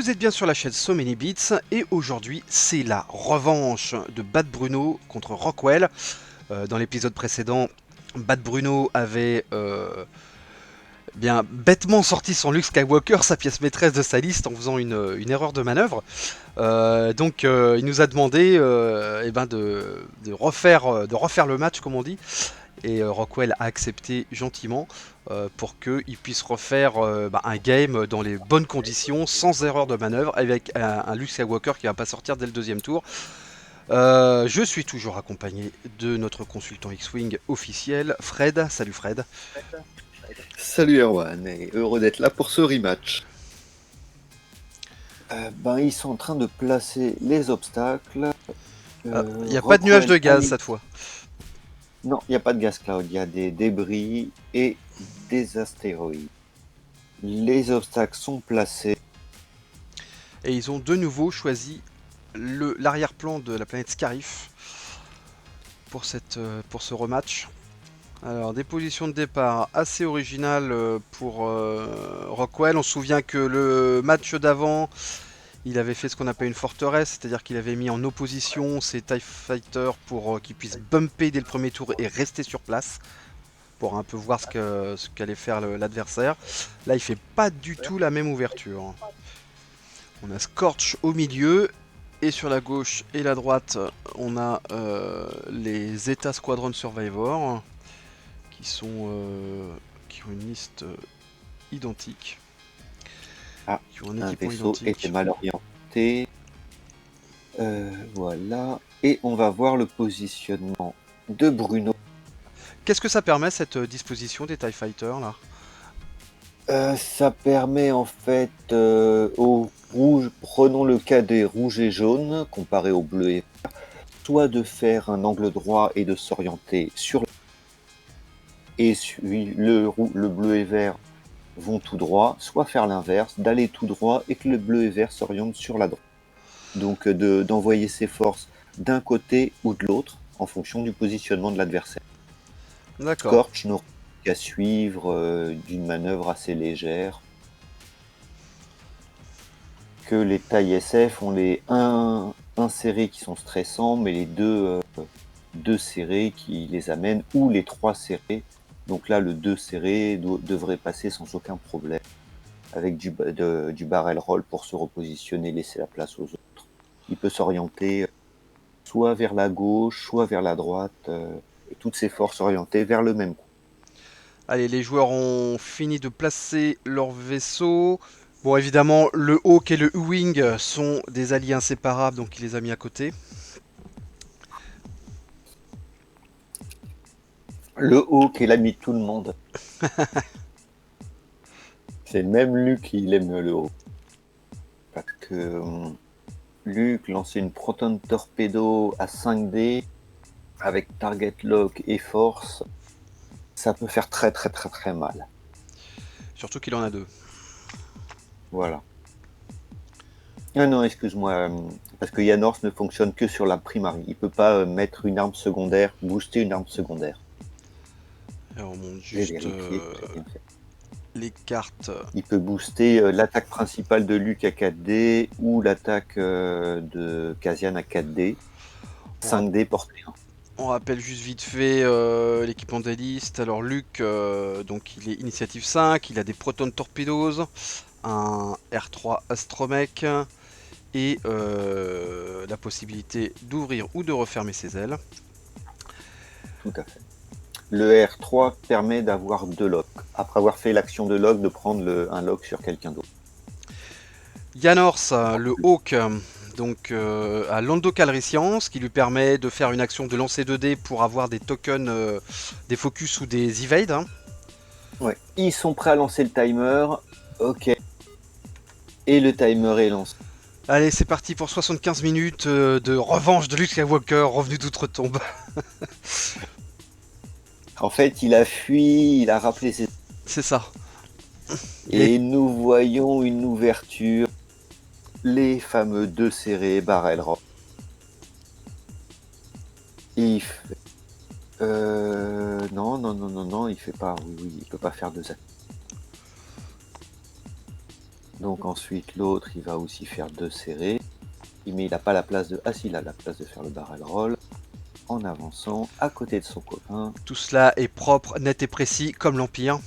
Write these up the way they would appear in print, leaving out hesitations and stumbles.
Vous êtes bien sur la chaîne So Many Beats et aujourd'hui c'est la revanche de Bad Bruno contre Rockwell. Dans l'épisode précédent, Bad Bruno avait bien bêtement sorti son Luke Skywalker, sa pièce maîtresse de sa liste, en faisant une erreur de manœuvre. Donc il nous a demandé de refaire le match comme on dit. Et Rockwell a accepté gentiment pour qu'il puisse refaire un game dans les bonnes conditions, sans erreur de manœuvre, avec un Luke Skywalker qui va pas sortir dès le deuxième tour. Je suis toujours accompagné de notre consultant X-Wing officiel, Fred. Salut Fred. Salut Erwan, et heureux d'être là pour ce rematch. Ils sont en train de placer les obstacles. Il n'y a pas de nuage de gaz cette fois. Non, il n'y a pas de gas cloud, il y a des débris et des astéroïdes. Les obstacles sont placés. Et ils ont de nouveau choisi l'arrière-plan de la planète Scarif pour ce rematch. Alors, des positions de départ assez originales pour Rockwell. On se souvient que le match d'avant, il avait fait ce qu'on appelle une forteresse, c'est-à-dire qu'il avait mis en opposition ses TIE Fighters pour qu'ils puissent bumper dès le premier tour et rester sur place, pour un peu voir ce qu'allait faire l'adversaire. Là, il fait pas du tout la même ouverture. On a Scorch au milieu, et sur la gauche et la droite, on a les Zeta Squadron Survivor, qui ont une liste identique. Qui ont un vaisseau était mal orienté. Voilà. Et on va voir le positionnement de Bruno. Qu'est-ce que ça permet, cette disposition des TIE Fighters là? Ça permet en fait aux rouges, prenons le cas des rouges et jaunes comparé aux bleus et verts, soit de faire un angle droit et de s'orienter sur et le bleu et vert vont tout droit, soit faire l'inverse, d'aller tout droit et que le bleu et vert s'orientent sur la droite. Donc d'envoyer ses forces d'un côté ou de l'autre en fonction du positionnement de l'adversaire. D'accord. Scorch n'aura qu'à suivre d'une manœuvre assez légère. Que les tailles SF ont les 1 serrés qui sont stressants, mais les deux serrés qui les amènent, ou les 3 serrés. Donc là, le 2 serré devrait passer sans aucun problème, avec du barrel roll pour se repositionner, laisser la place aux autres. Il peut s'orienter soit vers la gauche, soit vers la droite, et toutes ses forces orientées vers le même coup. Allez, les joueurs ont fini de placer leur vaisseau. Bon, évidemment, le Hawk et le U-Wing sont des alliés inséparables, donc il les a mis à côté. Le Hawk est l'ami de tout le monde. C'est même Luke qui aime le Hawk. Parce que Luke lançait une proton torpedo à 5D avec target lock et force. Ça peut faire très très très très mal. Surtout qu'il en a 2. Voilà. Ah non, excuse-moi, parce que Yanors ne fonctionne que sur la primary. Il peut pas mettre une arme secondaire, booster une arme secondaire. Alors, on monte juste les cartes. Il peut booster l'attaque principale de Luke à 4D ou l'attaque de Cassian à 4D. 5D portée 1. On rappelle juste vite fait l'équipement des listes. Alors Luke, donc il est initiative 5, il a des Proton Torpedoes, un R3 Astromech et la possibilité d'ouvrir ou de refermer ses ailes. Tout à fait. Le R3 permet d'avoir 2 locks. Après avoir fait l'action de lock, de prendre un lock sur quelqu'un d'autre. Yanors, le Hawk, donc à Lando Calrissian, ce qui lui permet de faire une action de lancer 2D pour avoir des tokens, des focus ou des evade. Hein. Ouais. Ils sont prêts à lancer le timer. Ok. Et le timer est lancé. Allez, c'est parti pour 75 minutes de revanche de Luke Skywalker, revenu d'outre-tombe. En fait, il a fui, il a rappelé ses... C'est ça. Et nous voyons une ouverture. Les fameux 2 serrés barrel roll. Il fait... non, il fait pas. Oui, il peut pas faire 2 actions. Donc ensuite l'autre il va aussi faire 2 serrés. Mais il n'a pas la place de... Ah si, il a la place de faire le barrel roll. En avançant à côté de son copain. Tout cela est propre, net et précis, comme l'Empire.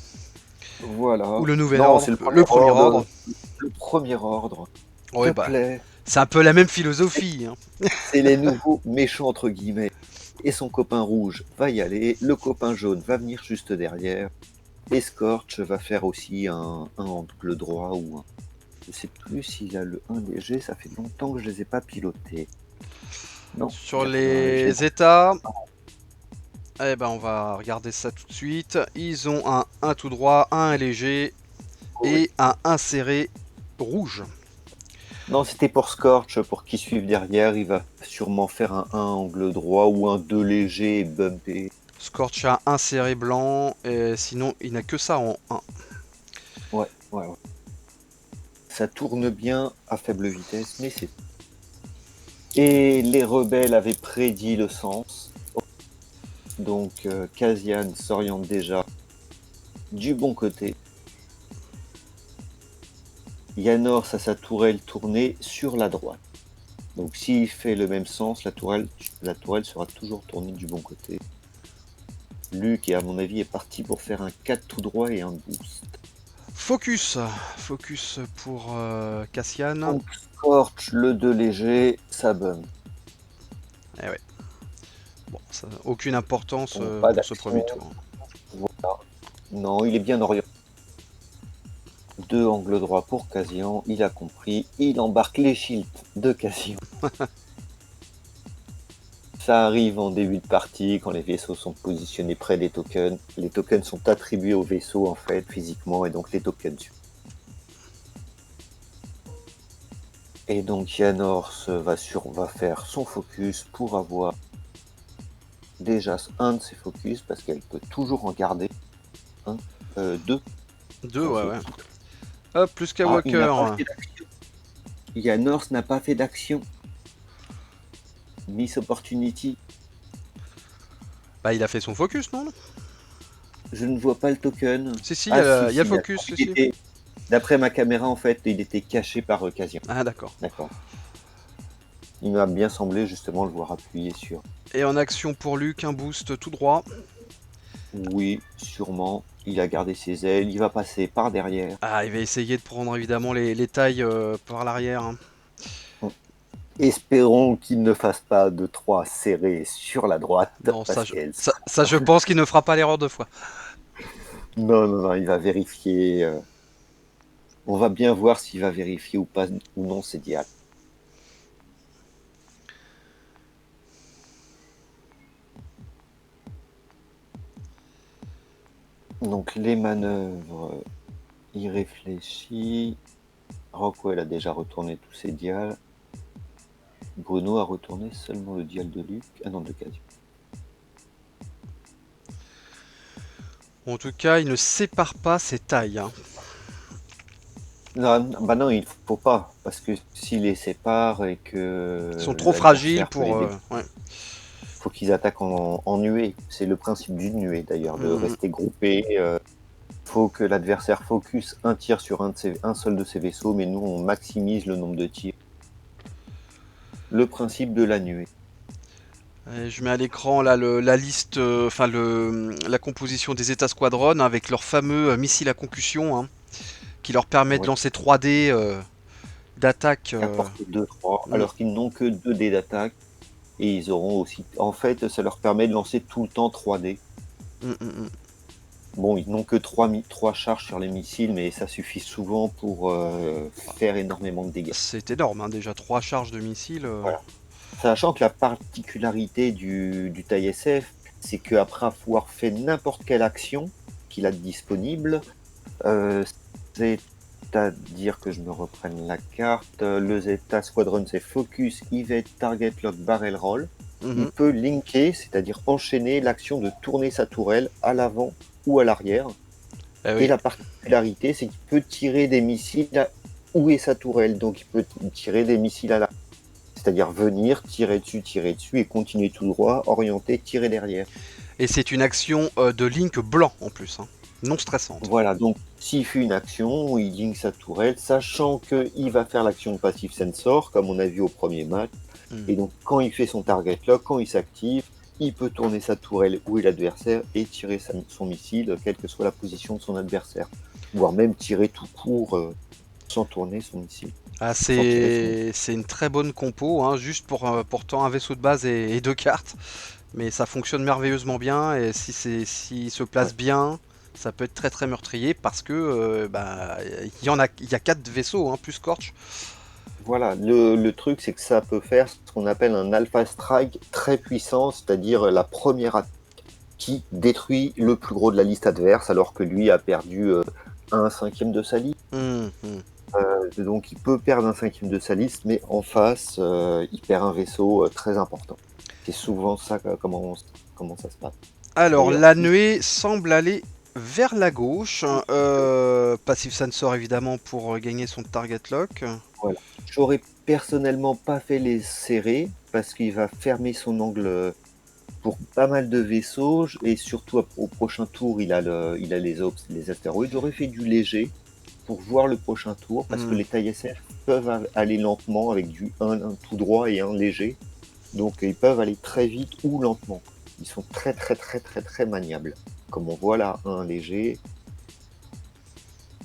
Voilà. Ou le Nouvel Non, Ordre. c'est Le Premier Ordre. Le premier ordre. Ouais, Te bah, plaît. c'est un peu la même philosophie. Hein. C'est les nouveaux méchants entre guillemets. Et son copain rouge va y aller. Le copain jaune va venir juste derrière. Et Scorch va faire aussi un angle droit ou un... Je sais plus s'il a le 1 léger, ça fait longtemps que je les ai pas pilotés. Non. Sur il a pas le 1 léger. les états, eh ben on va regarder ça tout de suite. Ils ont un 1 tout droit, un léger Oui. et un inséré rouge. Non, c'était pour Scorch, pour qu'il suive derrière. Il va sûrement faire un 1 angle droit ou un 2 léger et bumper. Scorch a un inséré blanc, et sinon il n'a que ça en 1. Ouais. Ça tourne bien à faible vitesse, mais c'est... Et les rebelles avaient prédit le sens. Donc Kazian s'oriente déjà du bon côté. Yanors a sa tourelle tournée sur la droite. Donc s'il fait le même sens, la tourelle sera toujours tournée du bon côté. Luc, à mon avis, est parti pour faire un 4 tout droit et un boost. Focus pour Cassian. Donc Scorch, le 2 léger, ça bum. Eh ouais. Bon, ça n'a aucune importance Bon, pour pas ce premier d'action. tour. Voilà. Non, il est bien orienté. 2 angles droits pour Kazian, il a compris, il embarque les shields de Kazian. Ça arrive en début de partie, quand les vaisseaux sont positionnés près des tokens. Les tokens sont attribués aux vaisseaux en fait, physiquement, et donc les tokens. Et donc Yanors va faire son focus pour avoir déjà un de ses focus, parce qu'elle peut toujours en garder deux. 2, ouais. Hop, plus Ah, il n'a Skywalker. pas fait d'action. Yanors n'a pas fait d'action. Miss Opportunity. Bah, il a fait son focus, non? Je ne vois pas le token. Si, si, Ah, il y a le si, focus. d'accord. Si. D'après ma caméra, en fait, il était caché par Kazian. Ah, d'accord. D'accord. Il m'a bien semblé justement le voir appuyer sur. Et en action pour Luke, un boost tout droit. Oui, sûrement. Il a gardé ses ailes. Il va passer par derrière. Ah, il va essayer de prendre évidemment les tailles par l'arrière. Hein. Espérons qu'il ne fasse pas de 3 serrés sur la droite. Non, Parce ça, je pense qu'il ne fera pas l'erreur 2 fois. Non, il va vérifier. On va bien voir s'il va vérifier ou pas ou non ses dials. Donc les manœuvres, il réfléchit. Rockwell a déjà retourné tous ses dials. Bruno a retourné seulement le dial de Luc. Ah non, de Cadio. En tout cas, il ne sépare pas ses tailles. Hein. Non, bah non, il faut pas. Parce que s'il les sépare et que. Ils sont trop fragiles pour... ouais. Faut qu'ils attaquent en nuée. C'est le principe d'une nuée d'ailleurs, de rester groupé. Faut que l'adversaire focus un tir sur un seul de ses vaisseaux, mais nous on maximise le nombre de tirs. Le principe de la nuée. Et je mets à l'écran là la liste, la composition des états squadron avec leur fameux missile à concussion hein, qui leur permet de Ouais. lancer 3D d'attaque. À portée 2-3, alors qu'ils n'ont que 2 dés d'attaque. Et ils auront aussi. En fait, ça leur permet de lancer tout le temps 3D. Bon, ils n'ont que 3 charges sur les missiles, mais ça suffit souvent pour faire énormément de dégâts. C'est énorme, hein, déjà 3 charges de missiles. Voilà. Sachant que la particularité du taille SF, c'est qu'après avoir fait n'importe quelle action qu'il a disponible, c'est-à-dire que je me reprenne la carte, le Zeta Squadron c'est Focus, Evade, Target Lock, Barrel Roll. Il peut linker, c'est-à-dire enchaîner l'action de tourner sa tourelle à l'avant ou à l'arrière. Oui. Et la particularité, c'est qu'il peut tirer des missiles où est sa tourelle. Donc il peut tirer des missiles à l'arrière. C'est-à-dire venir, tirer dessus et continuer tout droit, orienter, tirer derrière. Et c'est une action de Link blanc en plus. Hein. non stressante. Voilà, donc s'il fait une action, il ligne sa tourelle, sachant qu'il va faire l'action Passive Sensor, comme on a vu au premier match. Hmm. Et donc, quand il fait son target lock, quand il s'active, il peut tourner sa tourelle où est l'adversaire et tirer son missile, quelle que soit la position de son adversaire. Voire même tirer tout court sans tourner son missile. Ah, Sans tirer son missile. c'est une très bonne compo, hein, juste pour pourtant un vaisseau de base et deux cartes. Mais ça fonctionne merveilleusement bien et s'il se Ouais. place bien, ça peut être très très meurtrier parce que bah, il y a 4 vaisseaux, hein, plus Scorch. Voilà, le truc, c'est que ça peut faire ce qu'on appelle un Alpha Strike très puissant, c'est-à-dire la première attaque qui détruit le plus gros de la liste adverse, alors que lui a perdu un cinquième de sa liste. Hum, hum. Donc il peut perdre un cinquième de sa liste, mais en face, il perd un vaisseau très important. C'est souvent ça, comment ça se passe. Alors, D'ailleurs, la nuée semble aller vers la gauche. Passive Sensor évidemment pour gagner son target lock. voilà. J'aurais personnellement pas fait les serrer, parce qu'il va fermer son angle pour pas mal de vaisseaux, et surtout au prochain tour, il a les astéroïdes. J'aurais fait du léger pour voir le prochain tour, parce que Hmm. les tailles SF peuvent aller lentement avec un tout droit et un léger. Donc ils peuvent aller très vite ou lentement. Ils sont très très très très très maniables. Comme on voit là, un léger,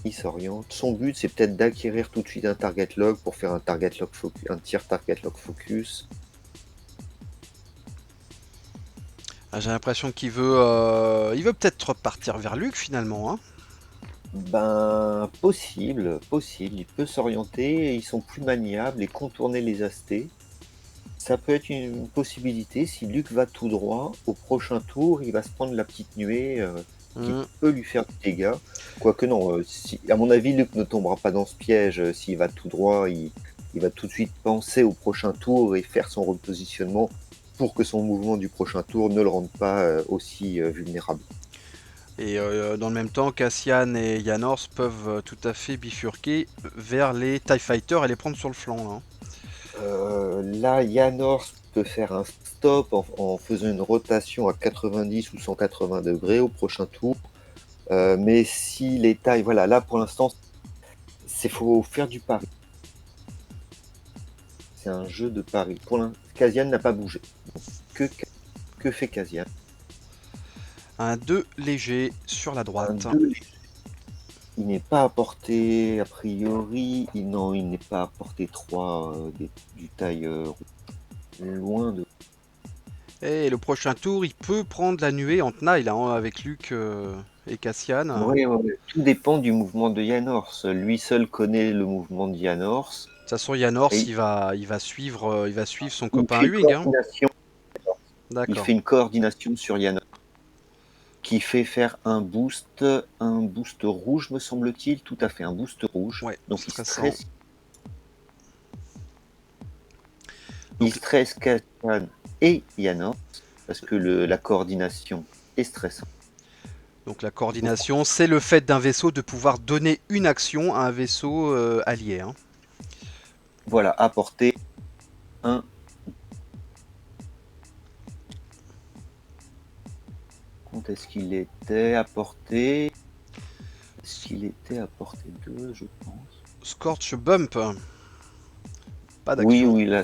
il s'oriente. Son but, c'est peut-être d'acquérir tout de suite un target lock pour faire un target lock focus, un tir target lock focus. Ah, j'ai l'impression il veut peut-être repartir vers Luc finalement, hein. Ben, possible. Il peut s'orienter, ils sont plus maniables et contourner les astés. Ça peut être une possibilité. Si Luc va tout droit, au prochain tour, il va se prendre la petite nuée qui Hmm. peut lui faire du dégât. Quoique non, à mon avis, Luc ne tombera pas dans ce piège. S'il va tout droit, il va tout de suite penser au prochain tour et faire son repositionnement pour que son mouvement du prochain tour ne le rende pas aussi vulnérable. Et dans le même temps, Cassian et Janors peuvent tout à fait bifurquer vers les TIE Fighters et les prendre sur le flanc, là, hein. Là, Janors peut faire un stop en faisant une rotation à 90 ou 180 degrés au prochain tour. Mais si les tailles, voilà, là pour l'instant, c'est faut faire du pari. C'est un jeu de pari. Pour l'instant, Kasian n'a pas bougé. Donc, que fait Kasian? Un 2 léger sur la Un droite. 2. Il n'est pas à portée, a priori. Non, il n'est pas à portée 3 du taille loin de. Et le prochain tour, il peut prendre la nuée en tenaille, là, hein, avec Luc et Cassian. Oui, ouais. Tout dépend du mouvement de Janors. Lui seul connaît le mouvement de Janors. De toute façon, Janors, Et il va suivre son il copain fait Huing, hein. coordination. Il D'accord. fait une coordination sur Janors, qui fait faire un boost rouge, me semble-t-il, tout à fait, un boost rouge. Ouais, Donc stressant. il Donc, stresse Katan et Yana, parce que la coordination est stressante. donc la coordination, c'est le fait d'un vaisseau de pouvoir donner une action à un vaisseau allié, hein. Voilà, apporter un. Quand est-ce qu'il était apporté? Est-ce qu'il était apporté 2, je pense? Scorch Bump. Pas Oui, d'action. oui, là,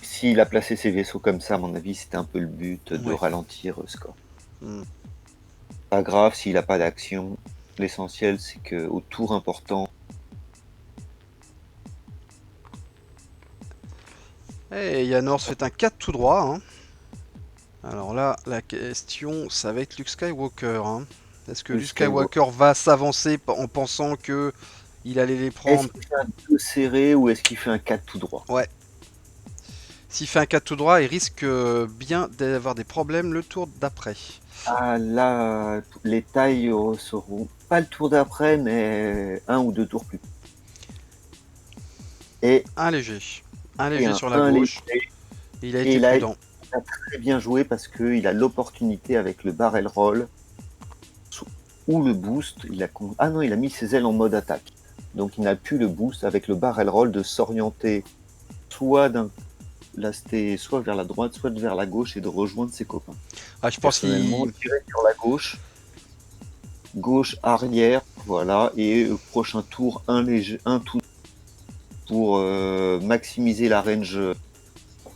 s'il a placé ses vaisseaux comme ça, à mon avis, c'était un peu le but de Ouais. ralentir Score. Hmm. Pas grave s'il n'a pas d'action. L'essentiel, c'est qu'au tour important. Et Janors fait un 4 tout droit, hein. Alors là, la question, ça va être Luke Skywalker, hein. Est-ce que Le Luke Skywalker. Skywalker va s'avancer en pensant que il allait les Est-ce prendre? qu'il fait un 2 serré ou est-ce qu'il fait un 4 tout droit? Ouais. S'il fait un 4 tout droit, il risque bien d'avoir des problèmes le tour d'après. Ah là, les tailles seront pas le tour d'après, mais un ou deux tours plus. Et, Un léger. Un et léger sur la un léger. gauche. Il a Et été prudent. il a très bien joué parce qu'il a l'opportunité avec le barrel roll ou le boost. Ah non, il a mis ses ailes en mode attaque. Donc il n'a plus le boost avec le barrel roll de s'orienter soit soit vers la droite, soit vers la gauche et de rejoindre ses copains. Ah, je pense Personnellement, qu'il tirer sur la gauche, gauche arrière, voilà, et au prochain tour, un tout pour maximiser la range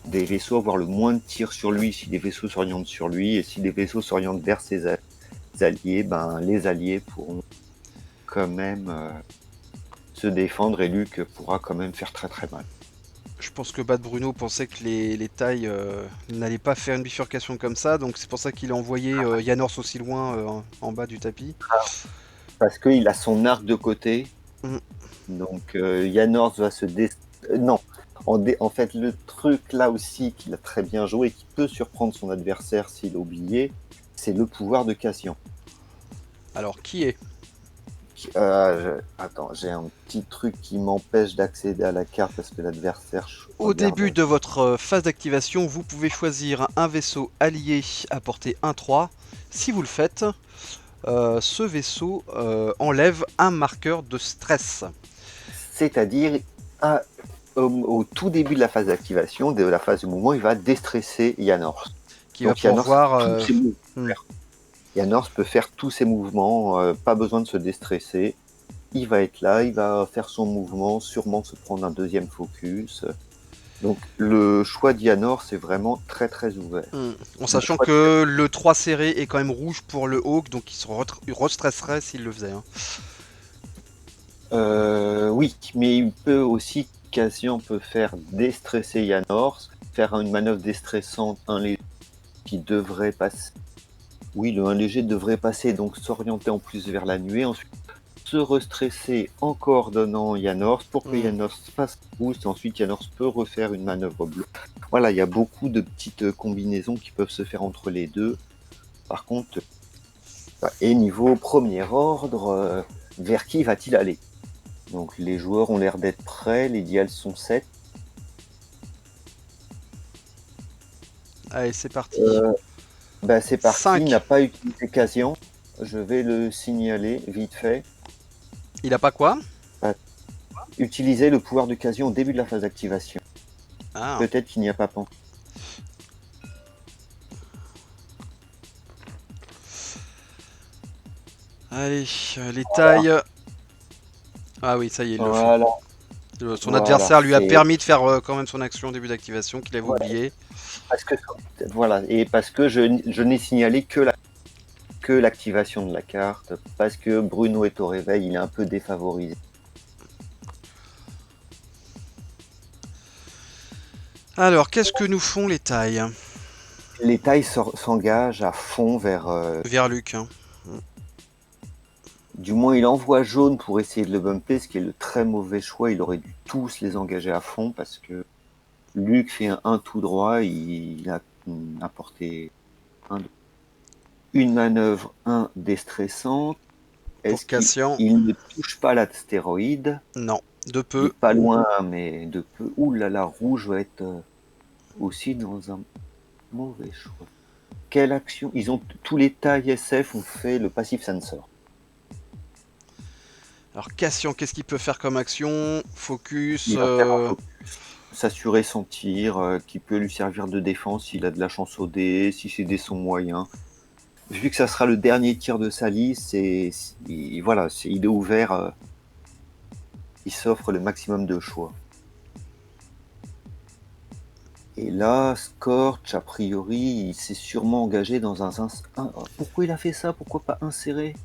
des vaisseaux, avoir le moins de tirs sur lui si des vaisseaux s'orientent sur lui, et si des vaisseaux s'orientent vers ses alliés, ben, les alliés pourront quand même se défendre, et Luke pourra quand même faire très très mal. Je pense que Bad Bruno pensait que les tailles n'allaient pas faire une bifurcation comme ça, donc c'est pour ça qu'il a envoyé Janors aussi loin en bas du tapis. Parce qu'il a son arc de côté, Mhm. donc Janors va se non, en fait, le truc là aussi qu'il a très bien joué, qui peut surprendre son adversaire s'il a oublié, c'est le pouvoir de Cassian. Alors, qui est? Attends, j'ai un petit truc qui m'empêche d'accéder à la carte parce que l'adversaire Au début regarde. de votre phase d'activation, vous pouvez choisir un vaisseau allié à portée 1-3. Si vous le faites, ce vaisseau enlève un marqueur de stress. C'est-à-dire, au tout début de la phase d'activation, de la phase de mouvement, il va déstresser Janors. Qui va Donc Janors, pouvoir... tous ses mouvements. hmm. Janors peut faire tous ses mouvements, pas besoin de se déstresser. Il va être là, il va faire son mouvement, sûrement se prendre un deuxième focus. Donc le choix de Janors, c'est vraiment très très ouvert. En Le sachant choix de que le 3 serré est quand même rouge pour le Hawk, donc il se restresserait s'il le faisait. Hein. Oui, mais il peut aussi, Cassian peut faire déstresser Janors, faire une manœuvre déstressante, un léger qui devrait passer. Oui, le 1 léger devrait passer, donc s'orienter en plus vers la nuée, ensuite se restresser en coordonnant Janors pour que Janors fasse boost, ensuite Janors peut refaire une manœuvre bleue. Voilà, il y a beaucoup de petites combinaisons qui peuvent se faire entre les deux. Par contre, et niveau premier ordre, vers qui va-t-il aller? Donc les joueurs ont l'air d'être prêts, les dials sont 7. Allez, c'est parti. C'est parti, il 5. n'a pas utilisé Cassian. Je vais le signaler vite fait. Il a pas quoi? Utiliser le pouvoir de Cassian au début de la phase d'activation. Ah. Peut-être qu'il n'y a pas pensé. Allez, les tailles. Ah oui, ça y est, il le fait. Voilà, Son voilà, adversaire lui a c'est permis de faire quand même son action au début d'activation qu'il avait voilà, oublié. parce que voilà, et parce que je n'ai signalé que l'activation de la carte, parce que Bruno est au réveil, il est un peu défavorisé. Alors, qu'est-ce que nous font les tailles? Les tailles s'engagent à fond vers. Vers Luc. Hein. Du moins, il envoie jaune pour essayer de le bumper, ce qui est le très mauvais choix. Il aurait dû tous les engager à fond parce que Luc fait un tout droit, il a apporté une manœuvre déstressante. Pour Est-ce Cassian, qu'il ne touche pas l'astéroïde? non, de Il est peu. pas loin, mais de peu. Ouh là là, rouge va être aussi dans un mauvais choix. Quelle action? Tous les tailles SF ont fait le passif sensor. Alors, Cassian, qu'est-ce qu'il peut faire comme action? Focus. Il va faire un focus, s'assurer son tir, qui peut lui servir de défense s'il a de la chance au dé, si ses dés sont moyens. Vu que ça sera le dernier tir de sa liste, voilà, il est ouvert, il s'offre le maximum de choix. Et là, Scorch, a priori, il s'est sûrement engagé dans un. Pourquoi il a fait ça? Pourquoi pas insérer?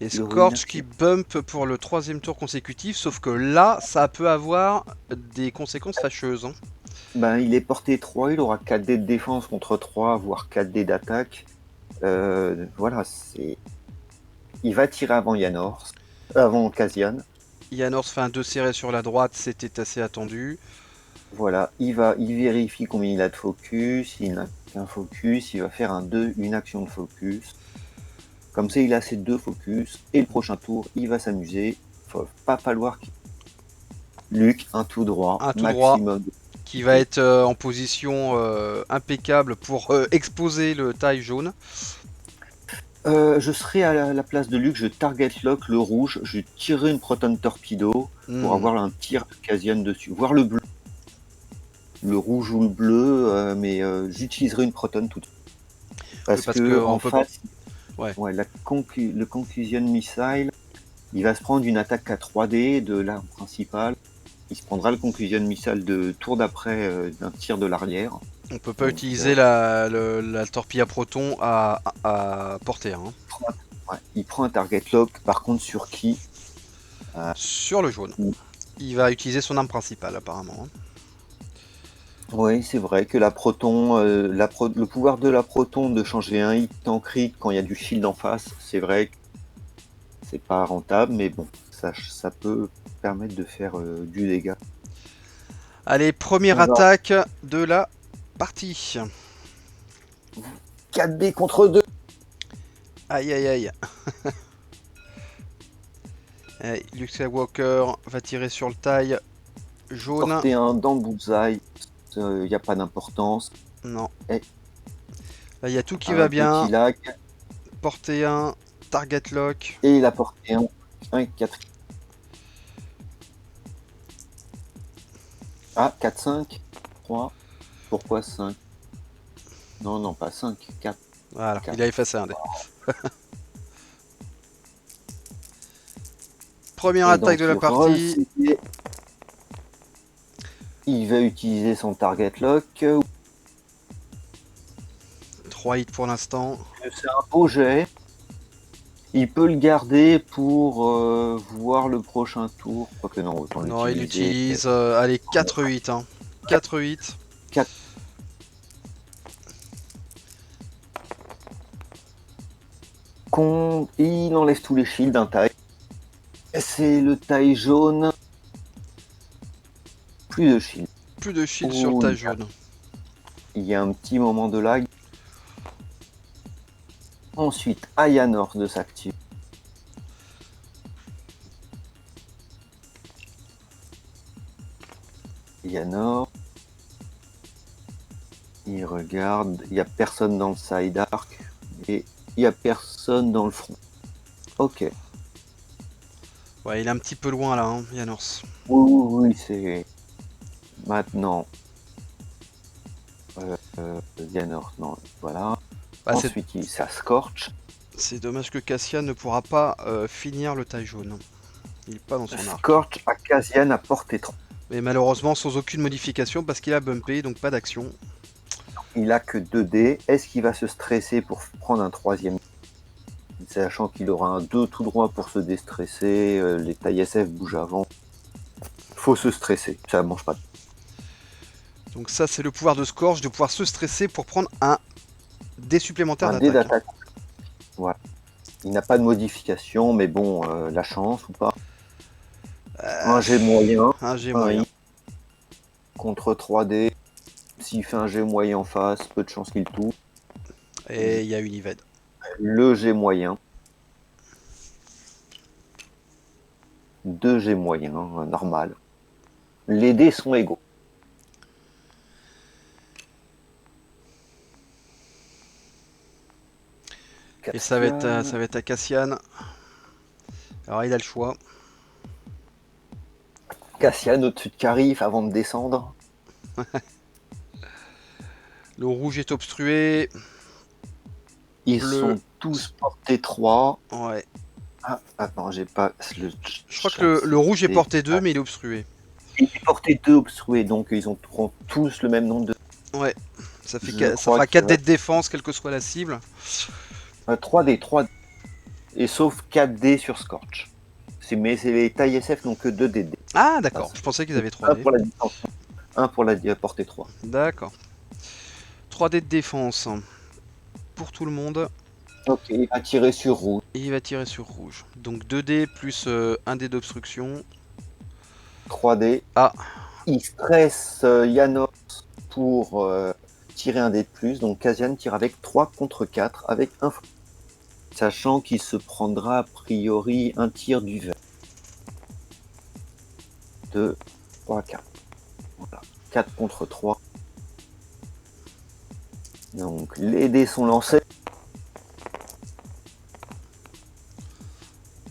Et Scorch qui bump pour le 3e tour consécutif, sauf que là, ça peut avoir des conséquences fâcheuses. Hein. Il est porté 3, il aura 4 dés de défense contre 3, voire 4 dés d'attaque. Voilà, il va tirer avant Cassian. Janors fait un 2 serré sur la droite, c'était assez attendu. Voilà, il vérifie combien il a de focus, il n'a qu'un focus, il va faire une action de focus. Comme ça, il a ses 2 focus, et le prochain tour, il va s'amuser. Il ne va pas falloir qu'il... Luc, un tout droit, Un tout maximum. droit qui va être en position impeccable pour exposer le taille jaune. Je serai à la place de Luc, je target lock le rouge, je tirerai une proton torpedo pour avoir un tir de Cassian dessus, voire le bleu. Le rouge ou le bleu, mais j'utiliserai une proton tout de suite. Parce que en face, Ouais. Ouais, le Concussion Missile, il va se prendre une attaque à 3D de l'arme principale. Il se prendra le Concussion Missile de tour d'après d'un tir de l'arrière. On peut pas Donc, utiliser la torpille à proton à portée. Hein. ouais, il prend un target lock, par contre sur qui? Sur le jaune. Il va utiliser son arme principale apparemment. Hein. Oui, c'est vrai que la proton, le pouvoir de la proton de changer un hit en crit quand il y a du shield en face, c'est vrai que c'est pas rentable, mais bon, ça peut permettre de faire du dégât. Allez, première On va attaque de la partie. 4D contre 2. Aïe aïe aïe. Allez, Luke Skywalker va tirer sur le taille jaune. Porter un dans le bullseye, il n'y a pas d'importance. Non. Et Là, il y a tout qui un va bien. petit lac, Portée 1, target lock. et il a porté un 4. Ah, 4, 5, 3. Pourquoi 5? Non, non, pas 5, 4. Voilà, 4. il a effacé un dé. Première Et attaque donc, de la il roll partie. ses dés. Il va utiliser son target lock. 3 hits pour l'instant. C'est un beau jet. Il peut le garder pour voir le prochain tour. Quoique non, autant Non, il l'utiliser. utilise. Allez, 4-8. Hein. 4-8. 4. Il enlève tous les shields d'un taille. C'est le taille jaune. Plus de shield. Plus de shield sur le taille jaune. Il y a un petit moment de lag. Ensuite, Ayanor de s'active. Ayanor. Il regarde. Il n'y a personne dans le side arc. Et il n'y a personne dans le front. Ok. Ouais, il est un petit peu loin là, hein, Yanors. Oui, oui, oui, c'est. Maintenant. Yanor, non, voilà. Bah, Ensuite, ça scorch. c'est dommage que Cassian ne pourra pas finir le taille jaune. Il n'est pas dans son arc. Scorch à Cassian à portée 3. Mais malheureusement sans aucune modification parce qu'il a bumpé, donc pas d'action. Il a que 2 dés. Est-ce qu'il va se stresser pour prendre un troisième? Sachant qu'il aura un 2 tout droit pour se déstresser, les tailles SF bougent avant. Faut se stresser, ça mange pas. Donc ça c'est le pouvoir de Scorch, de pouvoir se stresser pour prendre un dé supplémentaire Un dé d'attaque. d'attaque. Voilà. Il n'a pas de modification, mais bon, la chance ou pas. Un G moyen. Un G moyen. Contre 3D. S'il fait un G moyen en face, peu de chance qu'il touche. Et il y a une evade. Le G moyen. 2 G moyens, normal. Les dés sont égaux. Et ça va être à Cassian. Alors il a le choix. Cassian au-dessus de Carif avant de descendre. Le rouge est obstrué. Ils sont tous portés 3. Ouais. Ah, attends, j'ai pas le. Je crois que le rouge est porté 2, mais il est obstrué. Il est porté 2 obstrués, donc ils auront tous le même nombre de. Ouais. Ça fera 4 dés de défense, quelle que soit la cible. 3D, 3D. Et sauf 4D sur Scorch. Mais les tailles SF n'ont que 2 DD. Ah d'accord, je pensais qu'ils avaient 3 1 dés. pour la distance, 1 pour la portée 3. D'accord. 3 dés de défense pour tout le monde. Ok, il va tirer sur rouge. Et il va tirer sur rouge. Donc 2 dés plus 1 dé d'obstruction. 3D. Ah. Il stresse Yanos pour tirer un dé de plus. Donc Cassian tire avec 3 contre 4 avec un. Sachant qu'il se prendra a priori un tir du vert. 2, 3, 4. Voilà. 4 contre 3. Donc les dés sont lancés.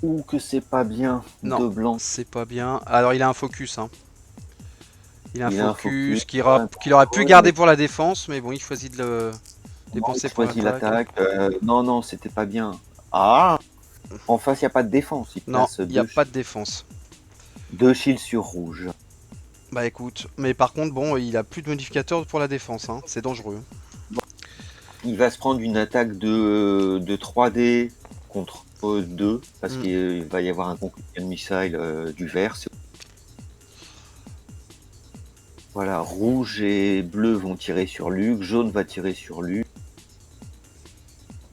Ou que c'est pas bien Non, de blanc. c'est pas bien. Alors il a un focus. Hein. Il a un focus qu'il ouais, aurait pu garder pour la défense, mais bon, il choisit de Dépenser pour choisit l'attaque. l'attaque. Non, non, c'était pas bien. Ah! En face, il n'y a pas de défense. Il Non, place il n'y a pas de défense. deux shields sur rouge. Bah écoute, mais par contre, bon, il a plus de modificateur pour la défense, hein. C'est dangereux. Il va se prendre une attaque de 3D contre 2, parce Mm. qu'il va y avoir un concussion missile du vert. Voilà, rouge et bleu vont tirer sur Luc, jaune va tirer sur Luc.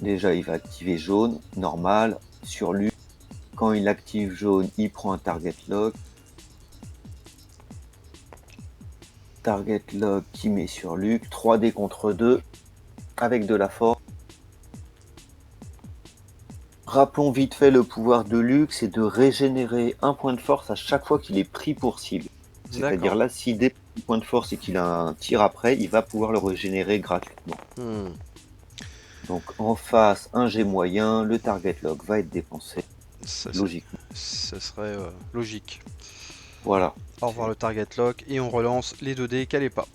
Déjà, il va activer jaune, normal, sur Luc. Quand il active jaune, il prend un target lock. Target lock qui met sur Luc, 3D contre 2, avec de la force. Rappelons vite fait le pouvoir de Luc, c'est de régénérer un point de force à chaque fois qu'il est pris pour cible. C'est-à-dire là, s'il dépense un point de force et qu'il a un tir après, il va pouvoir le régénérer gratuitement. Donc en face, un G moyen, le target lock va être dépensé, logiquement. Ce serait logique. Voilà. Au revoir le target lock et on relance les 2D qu'elle est pas.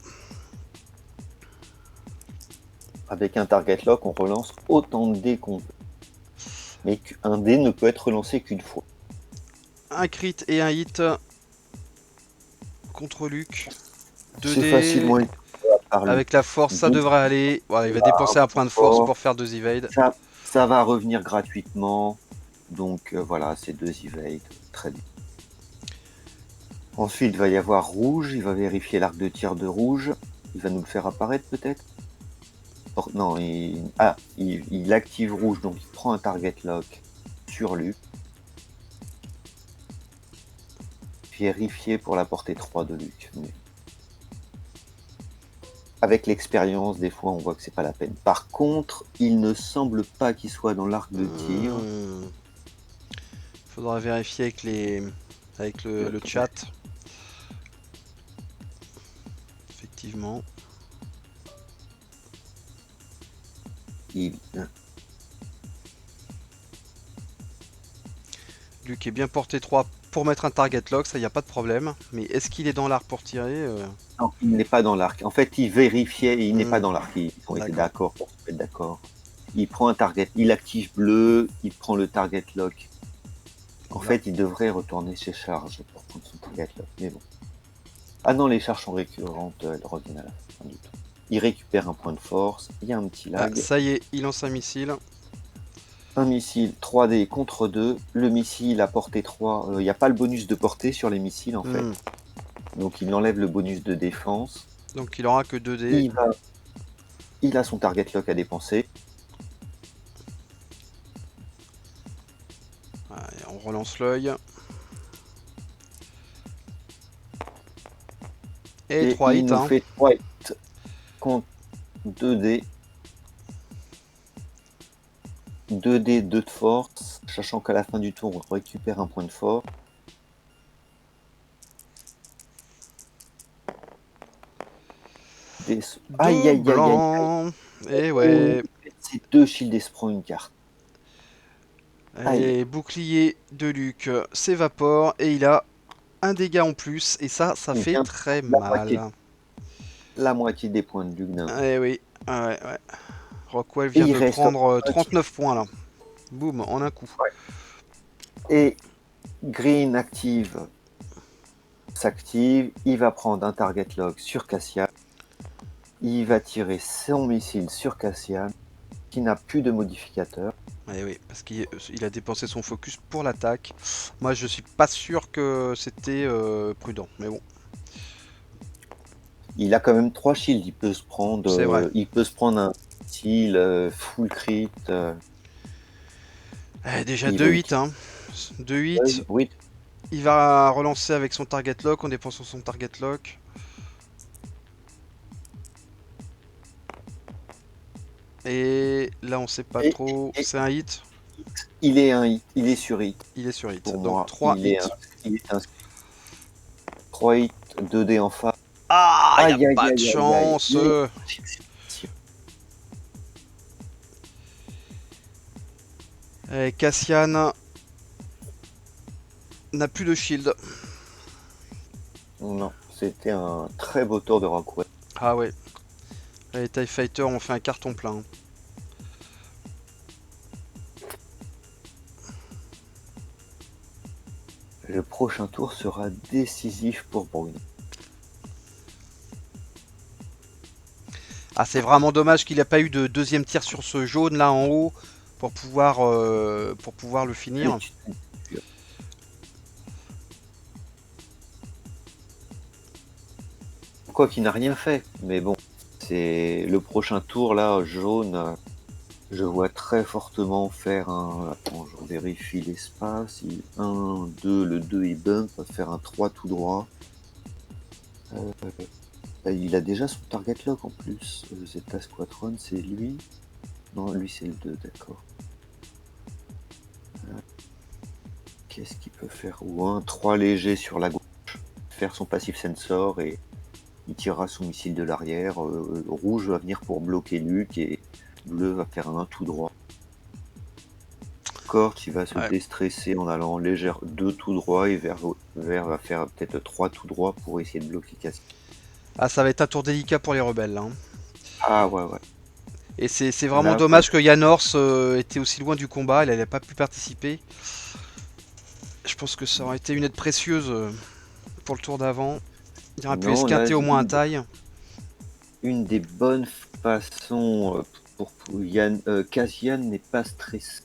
Avec un target lock, on relance autant de dés qu'on veut. Mais un dé ne peut être relancé qu'une fois. Un crit et un hit contre Luc. 2D. C'est facilement avec la force, ça devrait aller. Voilà, il va dépenser un point de force pour faire 2 evades. Ça va revenir gratuitement. Donc voilà, c'est 2 evades. Très bien. Ensuite, il va y avoir rouge. Il va vérifier l'arc de tir de rouge. Il va nous le faire apparaître peut-être. Non, il active rouge, donc il prend un target lock sur Luc. Vérifier pour la portée 3 de Luc. Mais... avec l'expérience, des fois, on voit que c'est pas la peine. Par contre, il ne semble pas qu'il soit dans l'arc de tir. Faudra vérifier avec le chat. Effectivement. Luc est bien porté 3 pour mettre un target lock, ça y a pas de problème. Mais est-ce qu'il est dans l'arc pour tirer Non, il n'est pas dans l'arc. En fait, il vérifiait et il n'est pas dans l'arc. Ils ont été d'accord pour se mettre d'accord. Il prend un target, il active bleu, il prend le target lock. En fait, il devrait retourner ses charges pour prendre son target lock, mais bon. Ah non, les charges sont récurrentes, elles reviennent à la fin du tout. Il récupère un point de force, il y a un petit lag. Ah, ça y est, il lance un missile. Un missile 3D contre 2. Le missile à portée 3, il n'y a pas le bonus de portée sur les missiles en fait. Donc il enlève le bonus de défense. Donc il aura que 2D. Il a son target lock à dépenser. Allez, on relance l'œil. Et 3 hits. Il nous fait 3 hits contre 2D. 2D, 2 de force, sachant qu'à la fin du tour, on récupère un point de force. Aïe aïe aïe. Et ouais. C'est 2 shields et se prend une carte. Et bouclier de Luc s'évapore et il a un dégât en plus. Et ça fait très mal. La moitié des points de Luc d'un. Eh oui, ouais. Rockwell vient de prendre 39 points là. Boum, en un coup. Ouais. Et Green s'active, il va prendre un target lock sur Cassian. Il va tirer son missile sur Cassian, qui n'a plus de modificateur. Eh oui, parce qu'il a dépensé son focus pour l'attaque. Moi, je suis pas sûr que c'était prudent, mais bon. Il a quand même 3 shields, il peut se prendre, il peut se prendre un missile full crit. Déjà 2-8, hein. 2-8. Oui. Il va relancer avec son target lock en dépensant son target lock. Et là, on sait pas trop. C'est un hit. Il est un hit. Il est sur hit. Il est sur hit. Pour Donc moi, 3 hits. Il est inscrit. 3 hits, 2D en face. Ah, y a pas de chance. Cassian n'a plus de shield. Non, c'était un très beau tour de Rockwell. Ah ouais. Les TIE Fighters ont fait un carton plein. Le prochain tour sera décisif pour Brune. Ah, c'est vraiment dommage qu'il n'a pas eu de deuxième tir sur ce jaune là en haut pour pouvoir le Allez, finir. Quoi qu'il n'a rien fait, mais bon, c'est le prochain tour là, jaune. Je vois très fortement faire un. Attends, je vérifie l'espace. 1, 2, le 2 il bump, va faire un 3 tout droit. Il a déjà son target lock en plus. Zeta Squadron, c'est lui. Non, lui c'est le 2, d'accord. Qu'est-ce qu'il peut faire? Ou un 3 léger sur la gauche. Faire son passif sensor et il tirera son missile de l'arrière. Rouge va venir pour bloquer Luke et bleu va faire un 1 tout droit. Corps qui va se déstresser en allant légère 2 tout droit et vert va faire peut-être 3 tout droit pour essayer de bloquer Cassian. Ah, ça va être un tour délicat pour les rebelles là, hein. Ah ouais. Et c'est vraiment Là, dommage que Janors était aussi loin du combat, il n'avait pas pu participer. Je pense que ça aurait été une aide précieuse pour le tour d'avant. Il aurait pu non, là, esquinter au moins un taille. une des bonnes façons pour Cassian n'est pas stressé.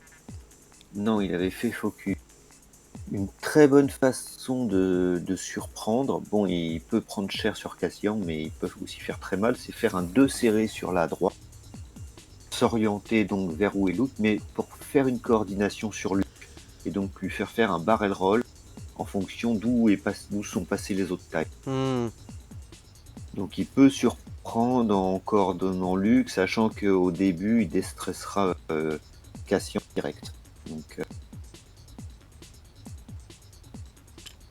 Non, il avait fait focus. Une très bonne façon de surprendre. Bon, il peut prendre cher sur Cassian, mais il peut aussi faire très mal. C'est faire un 2 serré sur la droite. S'orienter donc vers où est Luke, mais pour faire une coordination sur Luke. Et donc lui faire un barrel roll en fonction d'où sont passés les autres tailles. Donc il peut surprendre en coordonnant Luke, sachant qu'au début il déstressera Cassian direct. Donc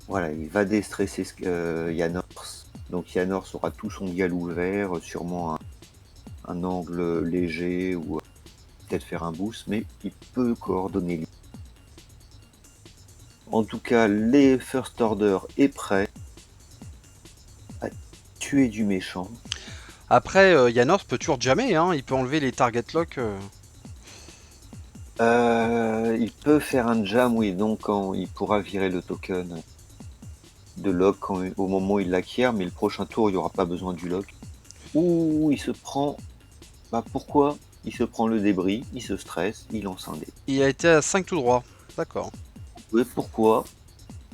voilà, il va déstresser Janors. Donc Janors aura tout son dial ouvert, sûrement un angle léger ou peut-être faire un boost, mais il peut coordonner Luke. En tout cas, les First Order est prêt à tuer du méchant. Après, Janors peut toujours jammer, hein. Il peut enlever les target lock. Il peut faire un jam, oui, donc il pourra virer le token de lock au moment où il l'acquiert, mais le prochain tour, il n'y aura pas besoin du lock. Ouh, il se prend... Bah pourquoi? Il se prend le débris, il se stresse, il lance un dé. Il a été à 5 tout droit. D'accord. Oui, pourquoi?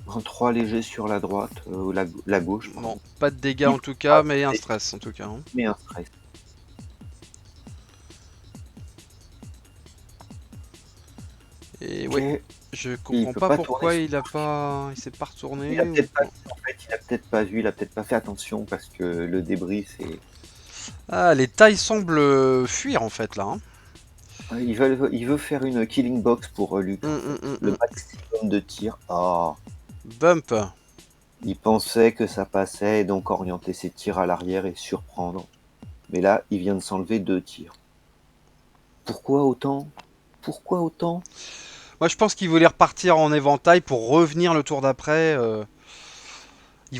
Un 3 léger sur la droite, la gauche, pardon. Bon, pas de dégâts Il en tout cas, mais un stress en tout cas, hein. Mais un stress. Et Ok. ouais, je comprends peut pas pas pourquoi tourner il s'est pas retourné. Il a peut-être pas vu, en fait, il a peut-être pas vu, il a peut-être pas fait attention parce que le débris, c'est... Ah, les tailles semblent fuir en fait là, hein. Il veut faire une killing box pour Luke, en fait. Le maximum de tirs. Ah, Bump. il pensait que ça passait et donc orienter ses tirs à l'arrière et surprendre. Mais là, il vient de s'enlever 2 tirs. Pourquoi autant? Pourquoi autant? Moi je pense qu'il voulait repartir en éventail pour revenir le tour d'après.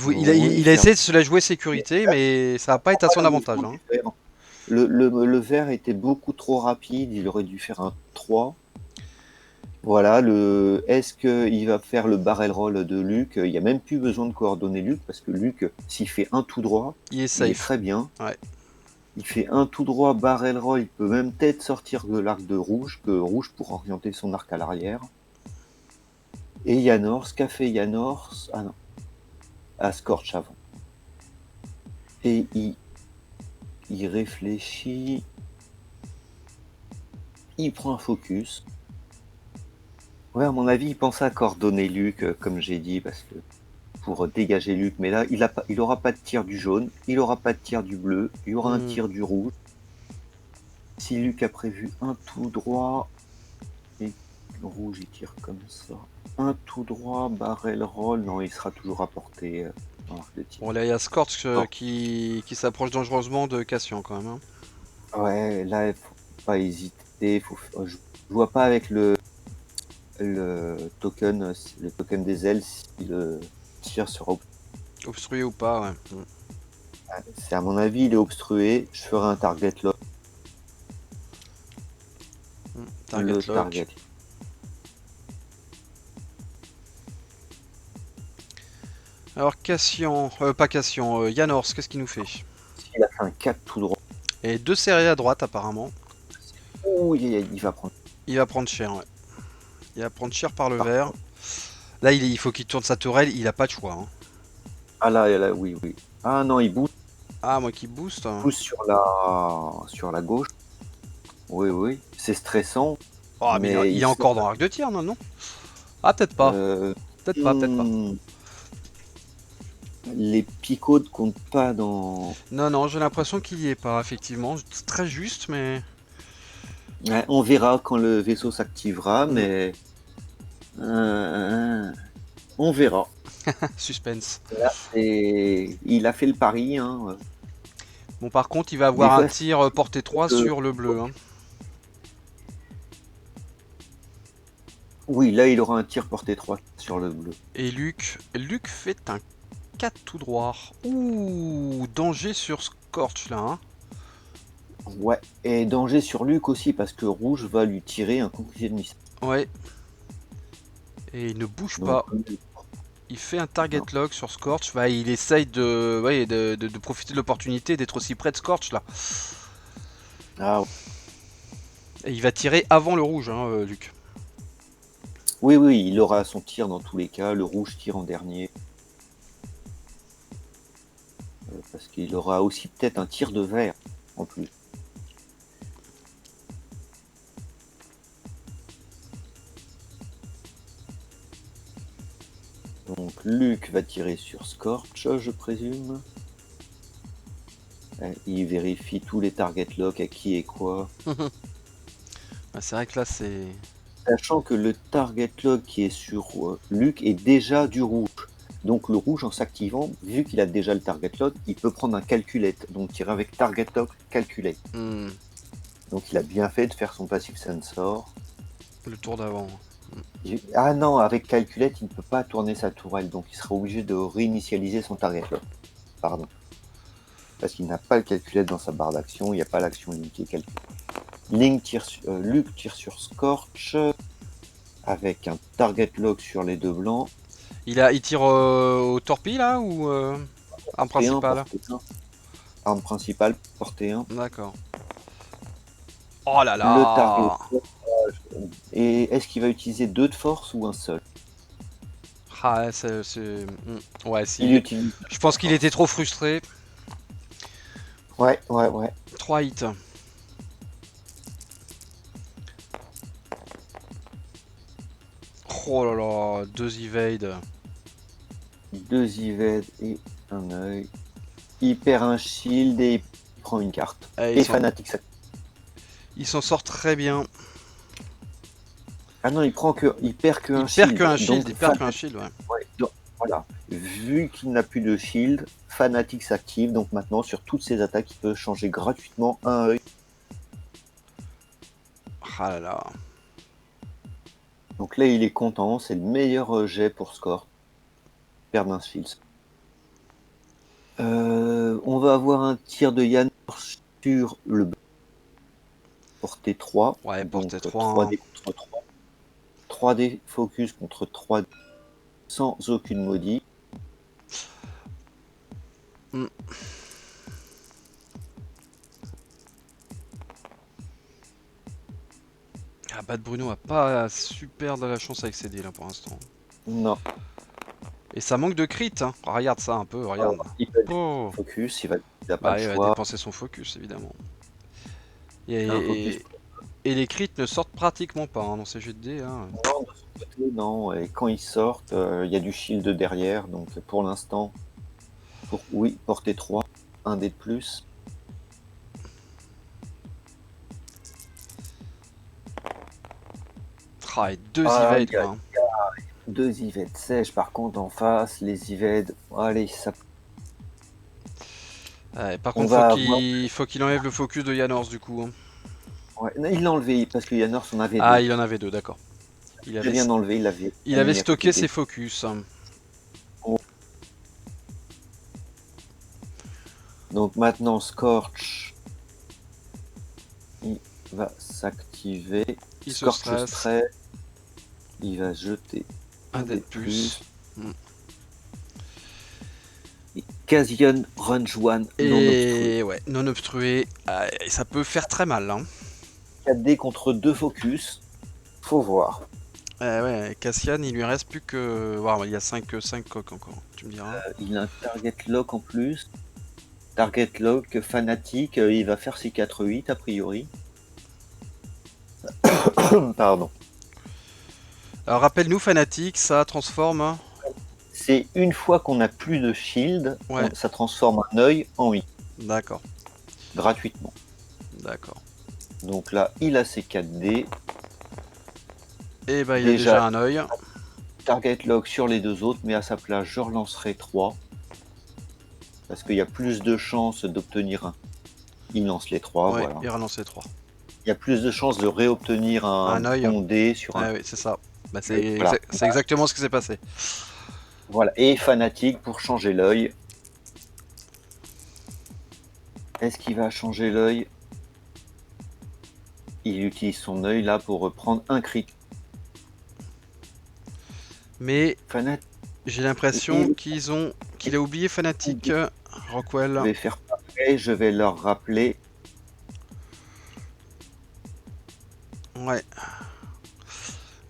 Oui, Il a essayé de se la jouer sécurité, mais ça va pas être à son avantage, hein. Le vert était beaucoup trop rapide, il aurait dû faire un 3. Voilà, est-ce qu'il va faire le barrel roll de Luke? Il n'y a même plus besoin de coordonner Luke parce que Luke, s'il fait un tout droit, Il est il est safe. très bien. Ouais. Il fait un tout droit barrel roll, il peut même peut-être sortir de l'arc de rouge, que rouge pour orienter son arc à l'arrière. Et Janors, qu'a fait Janors? Ah non, à Scorch avant. Et il réfléchit. Il prend un focus. Ouais, à mon avis, il pensait à coordonner Luke, comme j'ai dit, parce que pour dégager Luke. Mais là, il aura pas de tir du jaune, il aura pas de tir du bleu, il y aura un tir du rouge. Si Luke a prévu un tout droit, et le rouge il tire comme ça. Un tout droit, barrel roll, non, il sera toujours à portée dans l'arc de tir. Bon là il y a Scorch qui s'approche dangereusement de Cassian quand même, hein. Ouais, là, il faut pas hésiter. Je vois pas avec le token des ailes si le tir sera Obstrué ou pas, ouais. C'est à mon avis, il est obstrué. Je ferai un target lock. Target Le lock. target. Alors Cassian, pas Cassian, Yanors, qu'est-ce qu'il nous fait? Il a fait un 4 tout droit. Et 2 serrés à droite apparemment. Ouh, il va prendre. Il va prendre cher, ouais. Il va prendre cher par le Par vert. contre. Là, il faut qu'il tourne sa tourelle, il a pas de choix. Hein. Ah là, oui, oui. Ah non, il Ah, moi qui booste. boost sur la gauche. Oui, oui. C'est stressant, Oh, mais mais il il est sort. encore dans l'arc de tir, non, non? Ah, peut-être pas. Euh, Peut-être pas, peut-être pas. Les picots ne comptent pas dans. Non, non, j'ai l'impression qu'il y est pas, effectivement. C'est très juste, mais... Ouais, on verra quand le vaisseau s'activera, Mm. mais on verra. Suspense. Là, il a fait le pari. Hein. Bon, par contre, il va Des avoir un fois, tir portée 3 que- sur le bleu. Hein. oui, là, il aura un tir porté 3 sur le bleu. Et Luc fait un 4 tout droit. Ouh, danger sur Scorch, là. Hein. Ouais, et danger sur Luc aussi, parce que Rouge va lui tirer un bouclier de missile. Ouais. Et il ne bouge Donc, pas. Il fait un target non. lock sur Scorch. Bah, il essaye de profiter de l'opportunité d'être aussi près de Scorch, là. Ah, Et il va tirer avant le rouge, hein, Luc. oui, oui, il aura son tir dans tous les cas. Le rouge tire en dernier. Parce qu'il aura aussi peut-être un tir de vert en plus. Donc Luc va tirer sur Scorch, je présume. Il vérifie tous les target lock à qui et quoi. Bah, c'est vrai que là, c'est... Sachant que le target lock qui est sur Luc est déjà du rouge. Donc le rouge en s'activant, vu qu'il a déjà le target lock, il peut prendre un calculate. Donc tirer avec target lock calculate. Hmm, Donc il a bien fait de faire son passive sensor. le tour d'avant. Ah non, avec calculate, il ne peut pas tourner sa tourelle. Donc il sera obligé de réinitialiser son target lock. Pardon. Parce qu'il n'a pas le calculate dans sa barre d'action, il n'y a pas l'action Link qui est calculée. Luke tire sur Scorch avec un target lock sur les deux blancs. Il tire au torpille, là, ou arme principale? Arme principale, portée 1. D'accord. Oh là Le target. là. Et est-ce qu'il va utiliser 2 de force ou un seul? Ah, Ouais, Il si. utilise. Je pense qu'il était trop frustré. Ouais, ouais, ouais. 3 hits. Oh là là, 2 evade. 2 evade et un œil. Il perd un shield et il prend une carte. Eh, Et Fanatic. il s'en sort très bien. Ah non, il perd que un Il shield. perd qu'un shield, Donc, il perd qu'un shield, ouais. ouais, donc, voilà. Vu qu'il n'a plus de shield, Fanatic s'active. Donc maintenant, sur toutes ses attaques, il peut changer gratuitement un œil. Ah là là. Donc là, il est content. C'est le meilleur jet pour score. Perdre un shield. On va avoir un tir de Yann sur le portée 3. Ouais, donc portée 3. 3D contre 3. 3D focus contre 3D sans aucune maudit. Ah, Bad Bruno a pas super de la chance avec ses dés là pour l'instant. Non. Et ça manque de crit, hein. Oh, regarde ça un peu, regarde. Il peut Oh. focus, il n'a pas Bah, le il va choix. dépenser son focus évidemment. Un focus. Et les crits ne sortent pratiquement pas hein, dans ces jeux de dés. Hein. Non, de son côté, non. Et quand ils sortent, il y a du shield derrière. Donc pour l'instant, oui, portée 3, un dé de plus. Ah, et 2 evades quoi. Hein. 2 evades sèches par contre en face. Les evades, allez, ça. Ouais, par On contre, va faut qu'il enlève le focus de Yanors du coup. Hein. Ouais, non, il l'a enlevé parce que Yannors en avait Ah, deux. il en avait 2, d'accord. Il Très bien enlevé, il avait stocké ses focus. Donc maintenant, Scorch, il va s'activer. Il se Scorch stresse. stress. Il va jeter Un dé de plus. Et Casion Range 1 non obstrué. Et ouais, non obstrué. Ça peut faire très mal. Hein. 4D contre 2 focus. Faut voir. Ouais, Cassian, il lui reste plus que. Wow, il y a 5 coques encore, tu me diras. Il a un target lock en plus. Target lock fanatique, il va faire ses 4-8 a priori. Pardon. Alors rappelle-nous, Fanatic, ça transforme. C'est une fois qu'on a plus de shield, Ouais. ça transforme un œil en 8. D'accord. Gratuitement. D'accord. Donc là, il a ses 4D. Et bah, il a déjà un œil. Target lock sur les deux autres, mais à sa place, je relancerai 3. Parce qu'il y a plus de chances d'obtenir un. Il lance les 3, Ouais, voilà. il relance les 3. Il y a plus de chances de réobtenir un œil. bon dé sur un. Oui, c'est ça. Bah, c'est voilà. exactement ce qui s'est passé. Voilà, et Fanatique pour changer l'œil. Est-ce qu'il va changer l'œil? Il utilise son œil là pour reprendre un crit. Mais j'ai l'impression qu'il a oublié Fanatic. Rockwell. Je vais faire pareil, je vais leur rappeler. Ouais.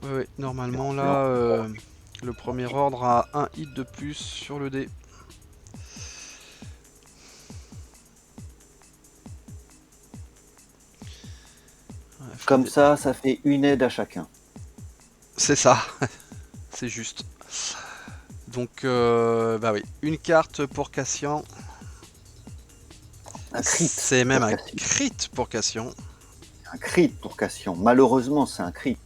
Oui, normalement là, le premier ordre a un hit de plus sur le dé. Comme ça fait une aide à chacun. C'est ça, c'est juste. Donc, bah oui, une carte pour Cassian. Un crit. C'est même un crit pour Cassian. Un crit pour Cassian. Malheureusement, c'est un crit.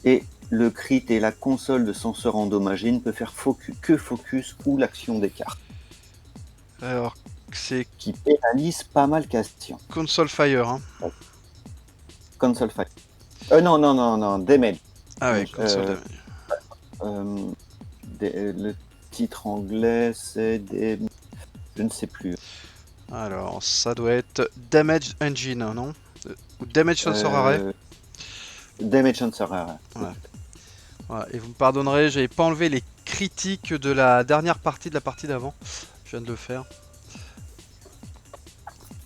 Et le crit et la console de censeur endommagé ne peut faire focus ou l'action des cartes. Alors, c'est qui pénalise pas mal Cassian. Console Fire. Hein. Console Fire. Non, Damage. Ah ouais, Console Damage. Le titre anglais, c'est des... Je ne sais plus. Alors, ça doit être Damage Engine, non? Ou Damage Sensor Array? Damage Sensor Array. Ouais. Voilà. Et vous me pardonnerez, j'avais pas enlevé les critiques de la dernière partie de la partie d'avant. Je viens de le faire.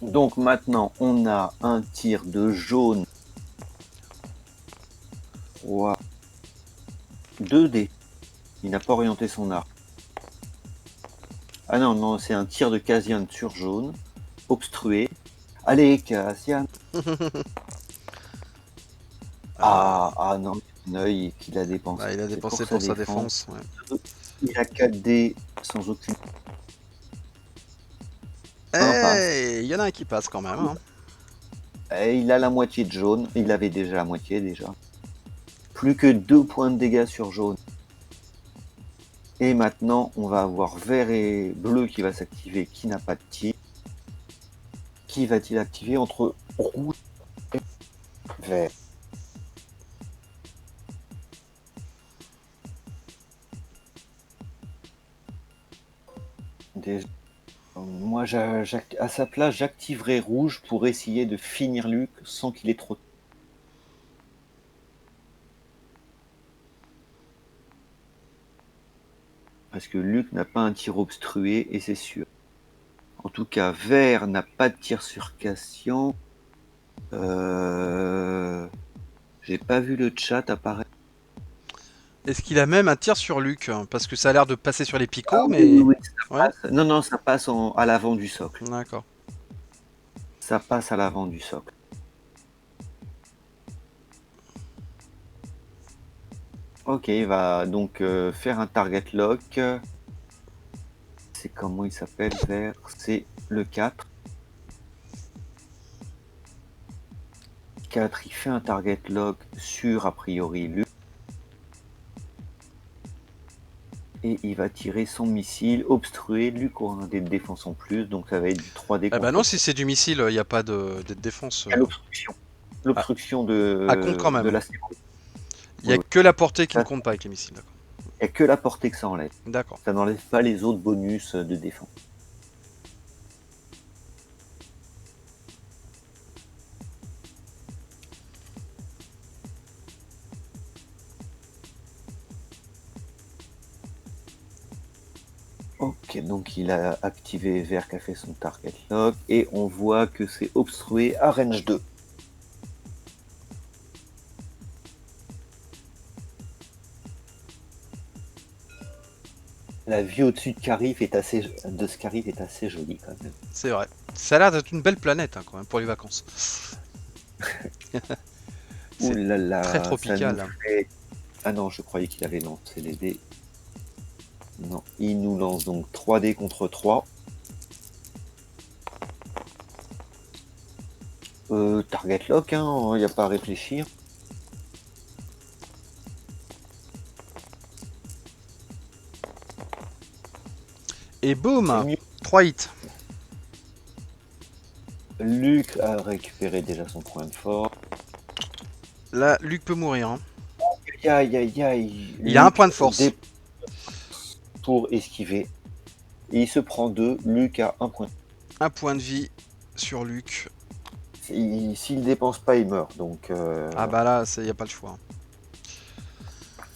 Donc maintenant, on a un tir de jaune. Wow. 2D. Il n'a pas orienté son arc. Ah non, c'est un tir de Cassian sur jaune. Obstrué. Allez, Cassian. Ah non, un œil qu'il a dépensé. Bah, il a dépensé pour sa défense. Ouais. Il a 4D sans aucune. Il y en a un qui passe quand même. Hein. Et il a la moitié de jaune. Il avait déjà la moitié déjà. Plus que 2 points de dégâts sur jaune. Et maintenant, on va avoir vert et bleu qui va s'activer, qui n'a pas de tir. Qui va-t-il activer entre rouge et vert? Déjà, moi, à sa place, j'activerai rouge pour essayer de finir Luc sans qu'il ait trop. Parce que Luc n'a pas un tir obstrué, et c'est sûr. En tout cas, vert n'a pas de tir sur Cassian. J'ai pas vu le chat apparaître. Est-ce qu'il a même un tir sur Luc? Parce que ça a l'air de passer sur les picots, mais... Oui, ça ouais. passe. Non, ça passe à l'avant du socle. D'accord. Ça passe à l'avant du socle. Ok, il va donc faire un target lock. C'est comment il s'appelle vert? C'est le 4. 4, il fait un target lock sur a priori Luc. Et il va tirer son missile obstrué. Luc aura un dé de défense en plus, donc ça va être du 3D. Ah bah non, si c'est du missile, il n'y a pas de défense. Il y a l'obstruction. L'obstruction de compte quand même. De la séquence. Il n'y a que la portée qui ne compte pas avec les missiles. Il n'y a que la portée que ça enlève. D'accord. Ça n'enlève pas les autres bonus de défense. Ok, donc il a activé vert qui a fait son target lock et on voit que c'est obstrué à range 2. La vue au-dessus de Scarif est assez jolie quand même. C'est vrai. Ça a l'air d'être une belle planète hein, quand même pour les vacances. Ouh C'est là très là, ça nous tropical, hein. fait... Ah non, je croyais qu'il avait lancé les dés. Non, il nous lance donc 3 dés contre 3. Target lock, hein, il n'y a pas à réfléchir. Et C'est boum, mieux. 3 hits. Luc a récupéré déjà son point de force. Là, Luc peut mourir, hein. Aïe aïe aïe, Il a un point Luc de force. pour esquiver. Et il se prend 2, Luc a un point. Un point de vie sur Luc. S'il dépense pas, il meurt. Donc, Ah bah là, il n'y a pas le choix.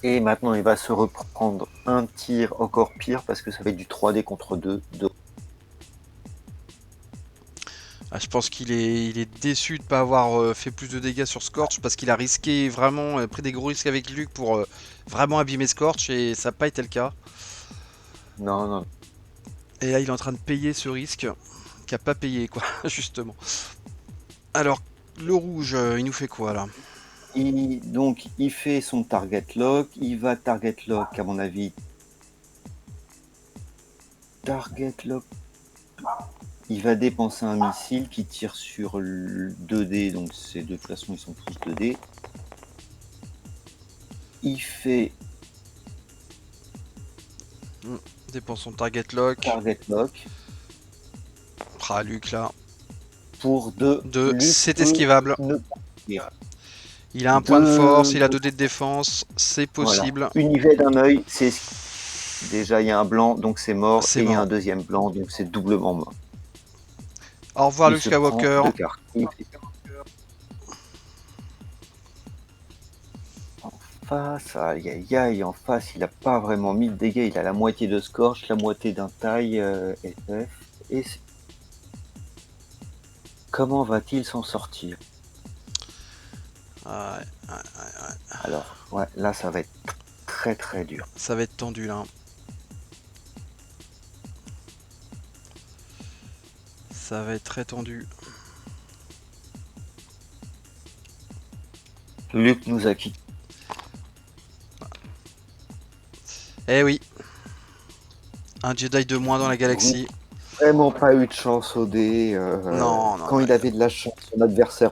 Et maintenant, il va se reprendre un tir encore pire parce que ça va être du 3D contre 2. Ah, je pense il est déçu de ne pas avoir fait plus de dégâts sur Scorch parce qu'il a risqué vraiment, pris des gros risques avec Luc pour vraiment abîmer Scorch et ça n'a pas été le cas. Non, non. Et là, il est en train de payer ce risque qui a pas payé, quoi, justement. Alors, le rouge, il nous fait quoi là? Donc, il fait son target lock. Il va target lock, à mon avis. Target lock. Il va dépenser un missile qui tire sur 2D. Donc, ces deux façons, ils sont tous 2D. Il fait Dépense son target lock. target lock Ah, Luc là. pour 2. 2, Luc c'est peut esquivable. ne pas tirer. Il a un point de force, il a 2 dés de défense, c'est Voilà. possible. Une yvette d'un œil, c'est déjà il y a un blanc, donc c'est mort, C'est et il y a mort. un deuxième blanc, donc c'est doublement mort. Au revoir Il Luke se prend Skywalker. 2 cartes. En face, aïe aïe aïe, en face, il a pas vraiment mis de dégâts, il a la moitié de Scorch, la moitié d'un taille FF. Et comment va-t-il s'en sortir? Ouais, Alors, ouais, là ça va être très très dur. ça va être tendu là. Ça va être très tendu. Luc nous a quittés. Eh oui. Un Jedi de moins dans la galaxie. Vraiment pas eu de chance au dé. Non, non, Quand il avait de la chance, son adversaire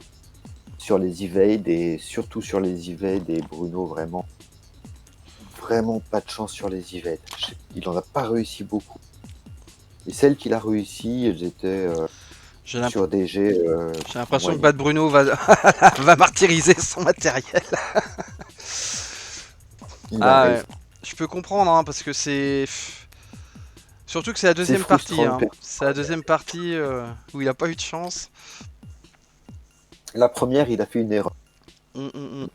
sur les evades et surtout sur les evades et Bruno vraiment pas de chance sur les evades. Il en a pas réussi beaucoup. Et celles qu'il a réussi, elles étaient sur des jets. J'ai l'impression que moyens. Bad Bruno va, va martyriser son matériel. Il a Ah ouais. réussi. Je peux comprendre hein, parce que c'est... Surtout que c'est la C'est deuxième partie. frustrant. Hein. C'est la deuxième partie où il a pas eu de chance. La première, il a fait une erreur. Hum, hum, hum.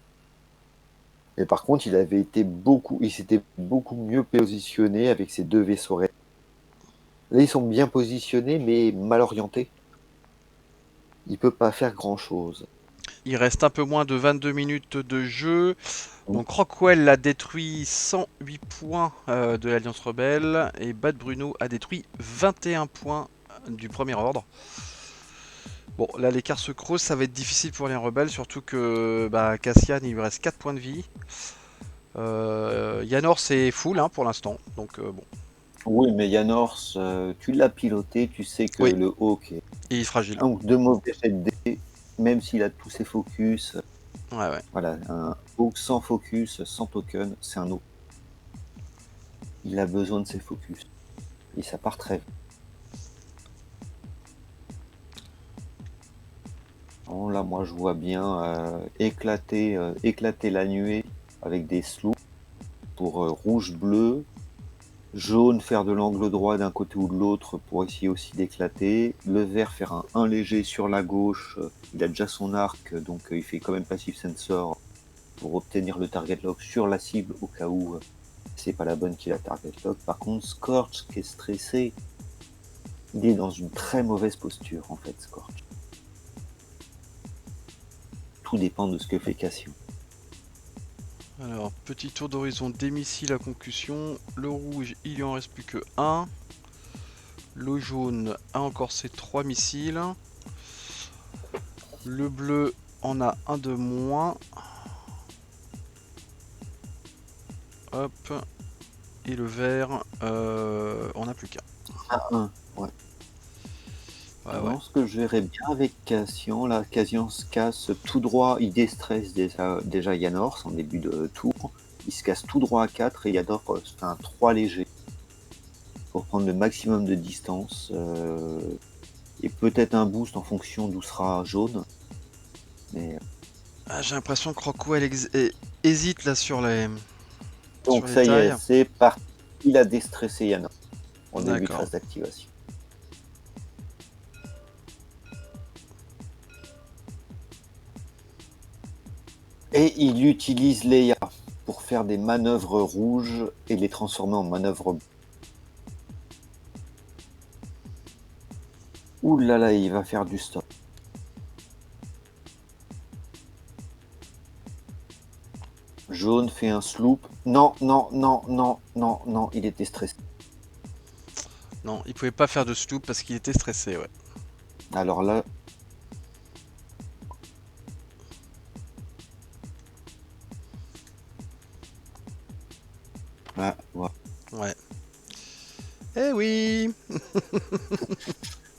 Mais par contre, il s'était beaucoup mieux positionné avec ses deux vaisseaux raids. Là, ils sont bien positionnés, mais mal orientés. Il peut pas faire grand chose. Il reste un peu moins de 22 minutes de jeu. Donc Rockwell a détruit 108 points de l'Alliance Rebelle et Bad Bruno a détruit 21 points du Premier Ordre. Bon, là l'écart se creuse, ça va être difficile pour les rebelles, surtout que Cassian il lui reste 4 points de vie. Yanor c'est full hein, pour l'instant, donc bon. Oui, mais Yanors, tu l'as piloté, tu sais que Oui, le Hawk est il est fragile. un ou deux mauvais jets de dés, même s'il a tous ses focus. Ouais, ouais. Voilà, un Hawk sans focus, sans token, c'est un Hawk. Il a besoin de ses focus. Et ça part très vite. Bon, là, moi, je vois bien éclater la nuée avec des slows pour rouge-bleu, jaune faire de l'angle droit d'un côté ou de l'autre pour essayer aussi d'éclater, le vert faire un 1 léger sur la gauche, il a déjà son arc, donc il fait quand même passive sensor pour obtenir le target lock sur la cible au cas où c'est pas la bonne qui la target lock. Par contre, Scorch qui est stressé, il est dans une très mauvaise posture en fait, Scorch. Tout dépend de ce que fait Cassio. Alors, petit tour d'horizon des missiles à concussion. Le rouge, il lui en reste plus que 1. Le jaune a encore ses 3 missiles. Le bleu en a un de moins. Hop. Et le vert, on n'a plus qu'un. Ah, un, ouais. Ouais, ouais. Alors, ce que je verrais bien avec Cassian, là, Cassian se casse tout droit, il déstresse déjà Yanor en début de tour. Il se casse tout droit à 4 et Yanor se fait un 3 léger pour prendre le maximum de distance. Et peut-être un boost en fonction d'où sera jaune. Mais Ah, j'ai l'impression que Rocco hésite là sur les donc ça y est, tailles. c'est parti. Il a déstressé Yanor en début de D'accord. phase d'activation. Et il utilise Leia pour faire des manœuvres rouges et les transformer en manœuvres. Ouh là là, il va faire du stop. Jaune fait un sloop. Non, non, non, non, non, non, il était stressé. Non, il pouvait pas faire de sloop parce qu'il était stressé, ouais. Alors là, ah, voilà. Ouais. Eh oui.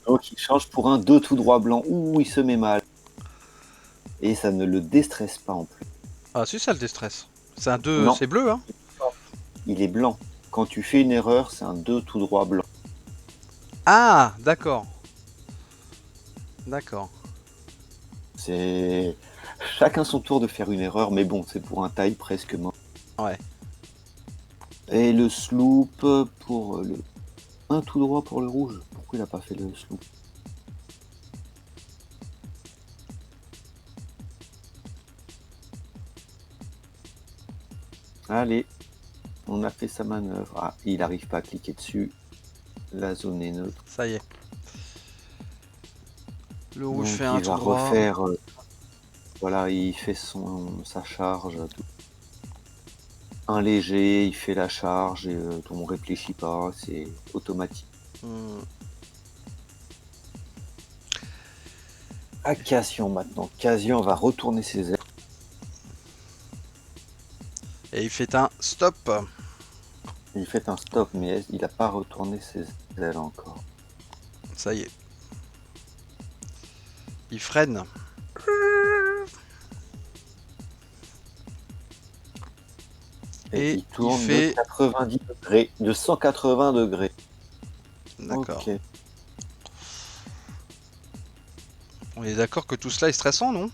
Donc il change pour un 2 tout droit blanc. Ouh, il se met mal. Et ça ne le déstresse pas en plus. Ah si, ça le déstresse. C'est un 2, Non, c'est bleu, hein. il est blanc. Quand tu fais une erreur, c'est un 2 tout droit blanc. Ah, d'accord. D'accord. C'est chacun son tour de faire une erreur, mais bon, c'est pour un taille presque mort. Ouais. Et le sloop pour le... Un tout droit pour le rouge. Pourquoi il a pas fait le sloop? Allez, on a fait sa manœuvre. Ah, il n'arrive pas à cliquer dessus. La zone est neutre. Ça y est. Le rouge Donc fait un il tout va droit. refaire... voilà, il fait sa charge. Un léger, il fait la charge et on réfléchit pas, c'est automatique. Hmm. À Cassian maintenant. Cassian va retourner ses ailes. Et il fait un stop. Il fait un stop, mais il n'a pas retourné ses ailes encore. Ça y est. Il freine. Et Et il il tourne de fait... 90 degrés, de 180 degrés. D'accord. Ok. On est d'accord que tout cela est stressant, non?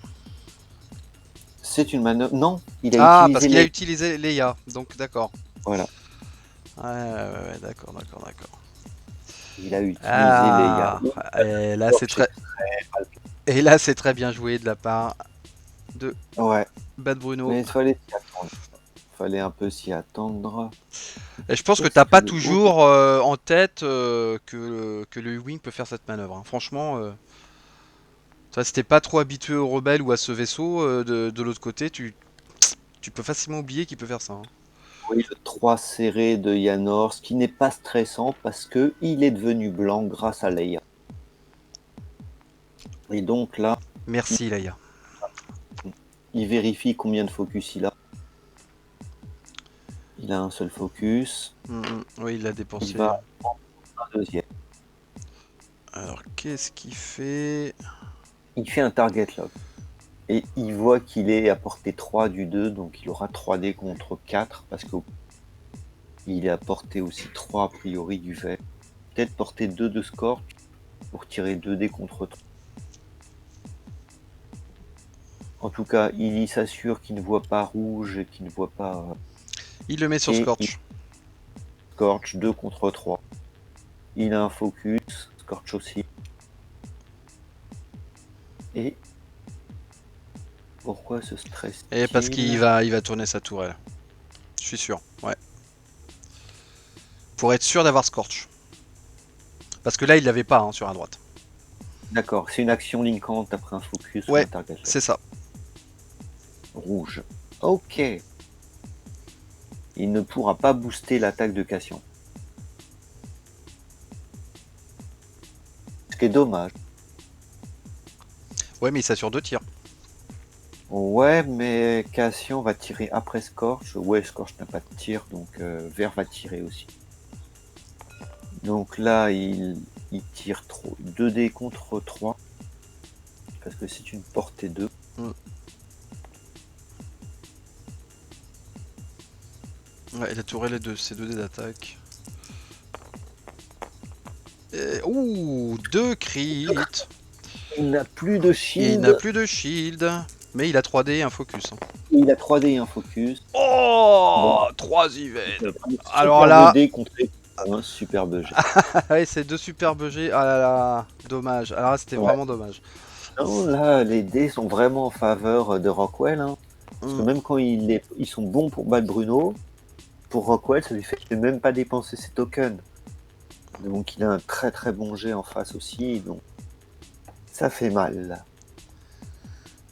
C'est une manœuvre. Non, il a Ah, parce utilisé qu'il a les. utilisé Leia. Donc d'accord. Voilà. Ouais, d'accord, d'accord, d'accord. Il a utilisé les. Ah, et là c'est très... Et là c'est très bien joué de la part de Ouais, Bad Bruno. mais il fallait s'y attendre. Fallait un peu s'y attendre. Et je pense que Qu'est-ce t'as que pas le haut. toujours en tête que le Wing peut faire cette manœuvre, hein. Franchement, toi, si t'es pas trop habitué aux rebelles ou à ce vaisseau de l'autre côté, tu peux facilement oublier qu'il peut faire ça, hein. Oui, le 3 serré de Yanor, ce qui n'est pas stressant parce que il est devenu blanc grâce à Leia. Et donc là, Merci Leia. il vérifie combien de focus il a. Il a un seul focus. Oui, il l'a Il dépensé. va prendre un deuxième. Alors, qu'est-ce qu'il fait? Il fait un target lock. Et il voit qu'il est à portée 3 du 2, donc il aura 3D contre 4, parce qu'il est à portée aussi 3 a priori du vert. Peut-être portée 2 de score pour tirer 2D contre 3. En tout cas, il s'assure qu'il ne voit pas rouge et qu'il ne voit pas. Il le met sur Et il Scorch. scorch 2 contre 3. Il a un focus, scorch aussi. Et pourquoi ce Et parce stress-t-il? qu'il va tourner sa tourelle. Je suis sûr, ouais. Pour être sûr d'avoir Scorch. Parce que là, il l'avait pas hein, sur la droite. D'accord, c'est une action linkante après un focus ou un Ouais, target lock. c'est ça. Rouge. Ok. Il ne pourra pas booster l'attaque de Cassian. Ce qui est dommage. Ouais, mais il s'assure 2 tirs. Ouais, mais Cassian va tirer après Scorch. Ouais, Scorch n'a pas de tir, donc Vert va tirer aussi. Donc là, il tire 2 dés contre 3. Parce que c'est une portée 2. Mm. Ouais, il a touré ses 2 dés d'attaque. Ouh, 2 crits. Il n'a plus de Et il n'a shield. plus de shield. Mais il a 3 dés et un focus. Hein. Il a 3 dés et un focus. Bon, Oh 3 Yven. Alors superbe là, dé contre un superbe jet. ouais, c'est 2 superbes jets. Ah là là, dommage. Alors là, c'était Ouais. vraiment dommage. Non, là, les dés sont vraiment en faveur de Rockwell. Hein. Parce que même quand ils sont bons pour battre Bruno, pour Rockwell, ça lui fait même pas dépenser ses tokens. Donc il a un très très bon jet en face aussi. Donc ça fait mal.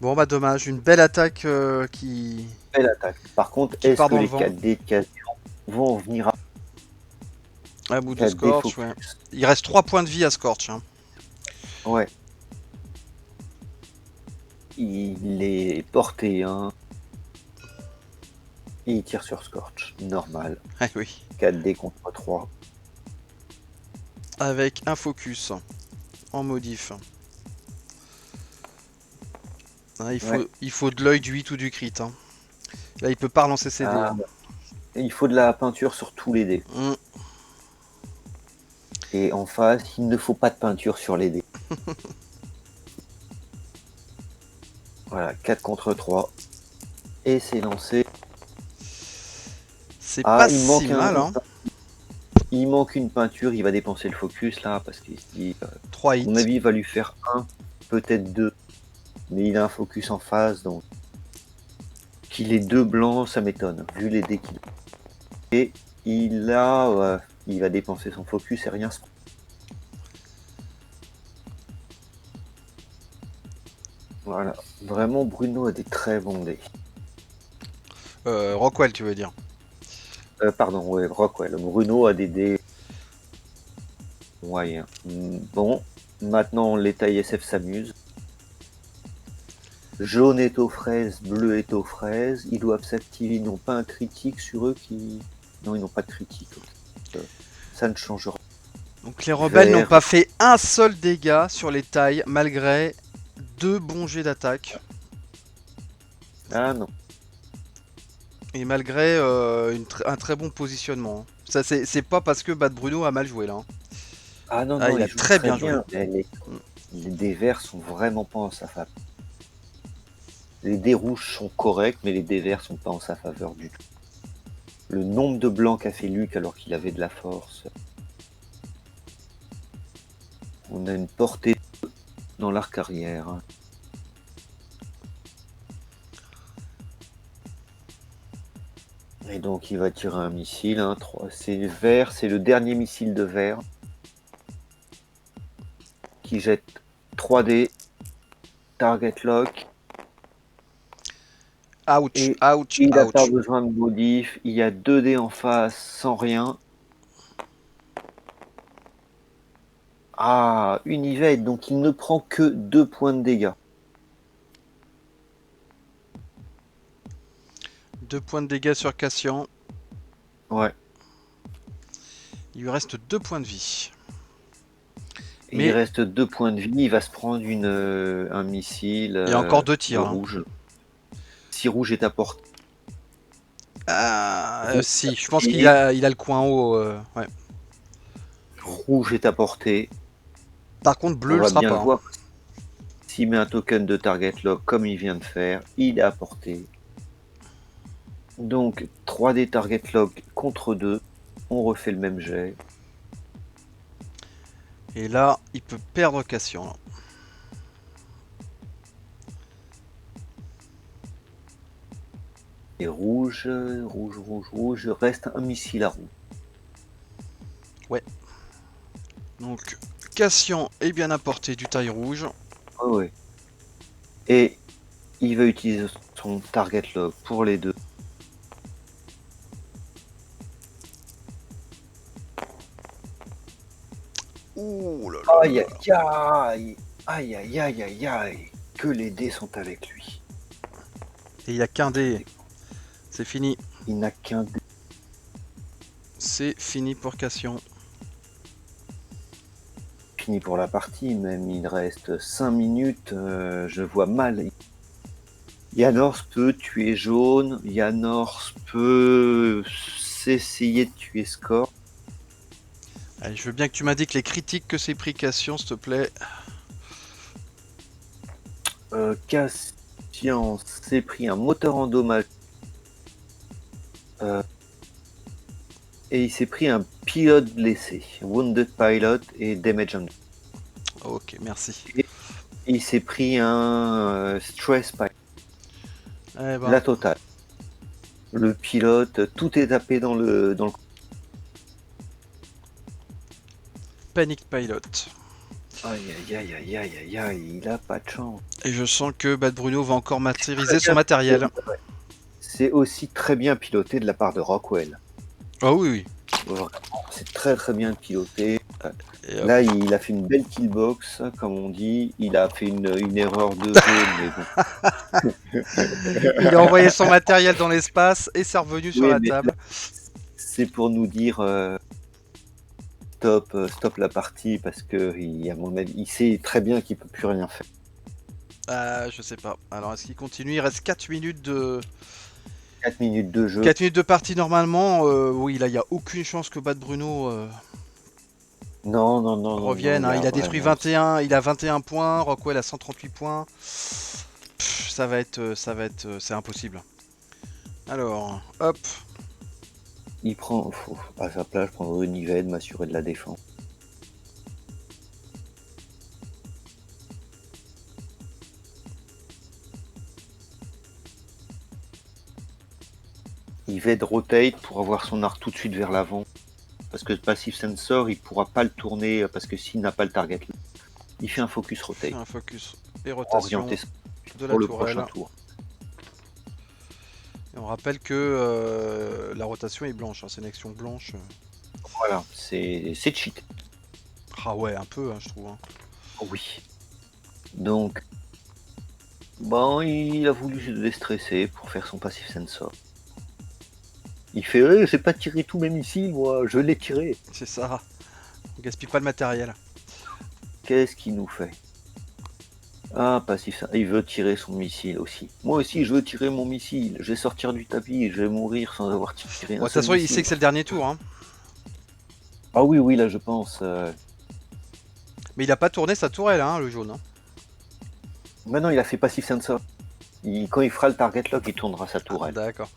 Bon bah dommage, une belle attaque Belle attaque. Par contre, qui est-ce part que dans le les vent. 4 dés de Cassian vont venir À bout de 4 dés Scorch, focus? ouais. Il reste 3 points de vie à Scorch. Hein. Ouais. Il est porté 1. Et il tire sur Scorch. Normal. Ah oui. 4 dés contre 3. Avec un focus en modif. Ah, Ouais. il faut de l'œil du 8 ou du crit. Hein. Là, il peut pas relancer ses dés. Ah, Hein. il faut de la peinture sur tous les dés. Mm. Et en face, il ne faut pas de peinture sur les dés. Voilà, 4 contre 3. Et c'est lancé. C'est Ah, pas il si manque mal. Hein. il manque une peinture. Il va dépenser le focus là, parce qu'il se dit, 3 à mon hits. avis, il va lui faire 1, peut-être 2. Mais il a un focus en face, donc qu'il ait 2 blancs, ça m'étonne, vu les dés qu'il a. Et il va dépenser son focus et rien se. Voilà, vraiment Bruno a des très bons dés. Rockwell, tu veux dire. Pardon, ouais, Rockwell. Bruno a des dés moyens. Bon, maintenant l'État ISF s'amuse. Jaune est aux fraises, bleu est aux fraises. Ils doivent s'activer. Ils n'ont pas un critique sur eux qui. Non, ils n'ont pas de critique. Ça ne changera. Donc les rebelles n'ont Vert. pas fait un seul dégât sur les tailles malgré 2 bons jets d'attaque. Ah non. Et malgré un très bon positionnement. Hein. Ça, c'est pas parce que Bad Bruno a mal joué là. Hein. Ah non, Ah, non, il a ils jouent très très bien joué. bien. Les dés verts sont vraiment pas en sa faveur. Les dés rouges sont corrects, mais les dés verts sont pas en sa faveur du tout. Le nombre de blancs qu'a fait Luc alors qu'il avait de la force. On a une portée dans l'arc arrière. Et donc il va tirer un missile. Hein, c'est vert, c'est le dernier missile de vert. Qui jette 3 dés. Target lock. Ouch, Et ouch, il n'a pas ouch. besoin de modif. Il y a 2 dés en face sans rien. Ah, une evade, donc il ne prend que 2 points de dégâts. 2 points de dégâts sur Cassian. Ouais. Il lui reste 2 points de vie. Et Mais il reste 2 points de vie. Il va se prendre un missile il y a encore 2 de tirs. Hein. rouge. Si rouge est à portée. Si, je pense qu'il a le coin haut. Ouais. Rouge est à portée. Par contre, bleu On le va sera bien pas. le Hein. voir. S'il met un token de target lock comme il vient de faire, il est à portée. Donc 3D target lock contre 2. On refait le même jet. Et là, il peut perdre Cassian. Là. Et rouge, rouge, rouge, rouge. Reste un missile à rouge. Ouais. Donc, Cassian est bien à portée du taille rouge. Oh, ouais. Et il va utiliser son target lock pour les deux. Ouh là là Aïe là aïe aïe. Aïe aïe aïe aïe aïe. Que les dés sont avec lui. Et il n'y a qu'un dé. C'est fini. Il n'a qu'un dé. C'est fini pour Cassian. Fini pour la partie, même il reste 5 minutes, je vois mal. Yanors peut tuer jaune, Yanors peut s'essayer de tuer Score. Allez, je veux bien que tu m'indiques les critiques que s'est pris Cassian, s'il te plaît. Cassian s'est pris un moteur endommagé. Et il s'est pris un pilote blessé, Wounded Pilot et Damage on. Ok, merci. Et il s'est pris un Stress Pilot. Eh ben, La totale. Le pilote, tout est tapé dans le Panic Pilot. Aïe aïe aïe aïe aïe aïe aïe, il a pas de chance. Et je sens que Bad Bruno va encore Très matérialiser son bien matériel. piloté. C'est aussi très bien piloté de la part de Rockwell. Ah oui, oui. Vraiment, c'est très très bien piloté. Et hop. Là, il a fait une belle killbox, comme on dit. Il a fait une erreur de jaune, mais bon. Il a envoyé son matériel dans l'espace et c'est revenu sur Oui, la mais là, table. c'est pour nous dire stop, stop la partie parce que à mon avis, il sait très bien qu'il peut plus rien faire. Je sais pas. Alors, est-ce qu'il continue? Il reste 4 minutes de... 4 minutes de jeu. 4 minutes de partie normalement. Oui, là, il n'y a aucune chance que Bad Bruno Non, non, non, non, non, revienne. Hein. Il a détruit vraiment. 21. Il a 21 points. Rockwell a 138 points. Ça va être... c'est impossible. Alors, hop. Il prend, à sa place, je prendrais une Yvette, m'assurer de la défense. Yvette rotate pour avoir son art tout de suite vers l'avant. Parce que le Passive Sensor, il pourra pas le tourner parce que s'il n'a pas le target. Il fait un focus rotate. Un focus et Pour rotation orienter de la pour le tourelle. prochain tour. Et on rappelle que la rotation est blanche. Hein. C'est une action blanche. Voilà, c'est cheat. Ah ouais, un peu, hein, je trouve. Hein. Oui. Donc, bon, il a voulu se déstresser pour faire son Passive Sensor. Il fait, j'ai pas tiré tous mes missiles, moi, je l'ai tiré. C'est ça. On gaspille pas le matériel. Qu'est-ce qu'il nous fait? Ah, passif, il veut tirer son missile aussi. Moi aussi, je veux tirer mon missile. Je vais sortir du tapis et je vais mourir sans avoir tiré Bon, un de toute seul façon, il missile. sait que c'est le dernier tour. Hein. Ah oui, oui, là, je pense. Mais il a pas tourné sa tourelle, hein, le jaune. Hein. Maintenant, il a fait Passive Sensor. Quand il fera le target lock, il tournera sa Ah, tourelle. d'accord.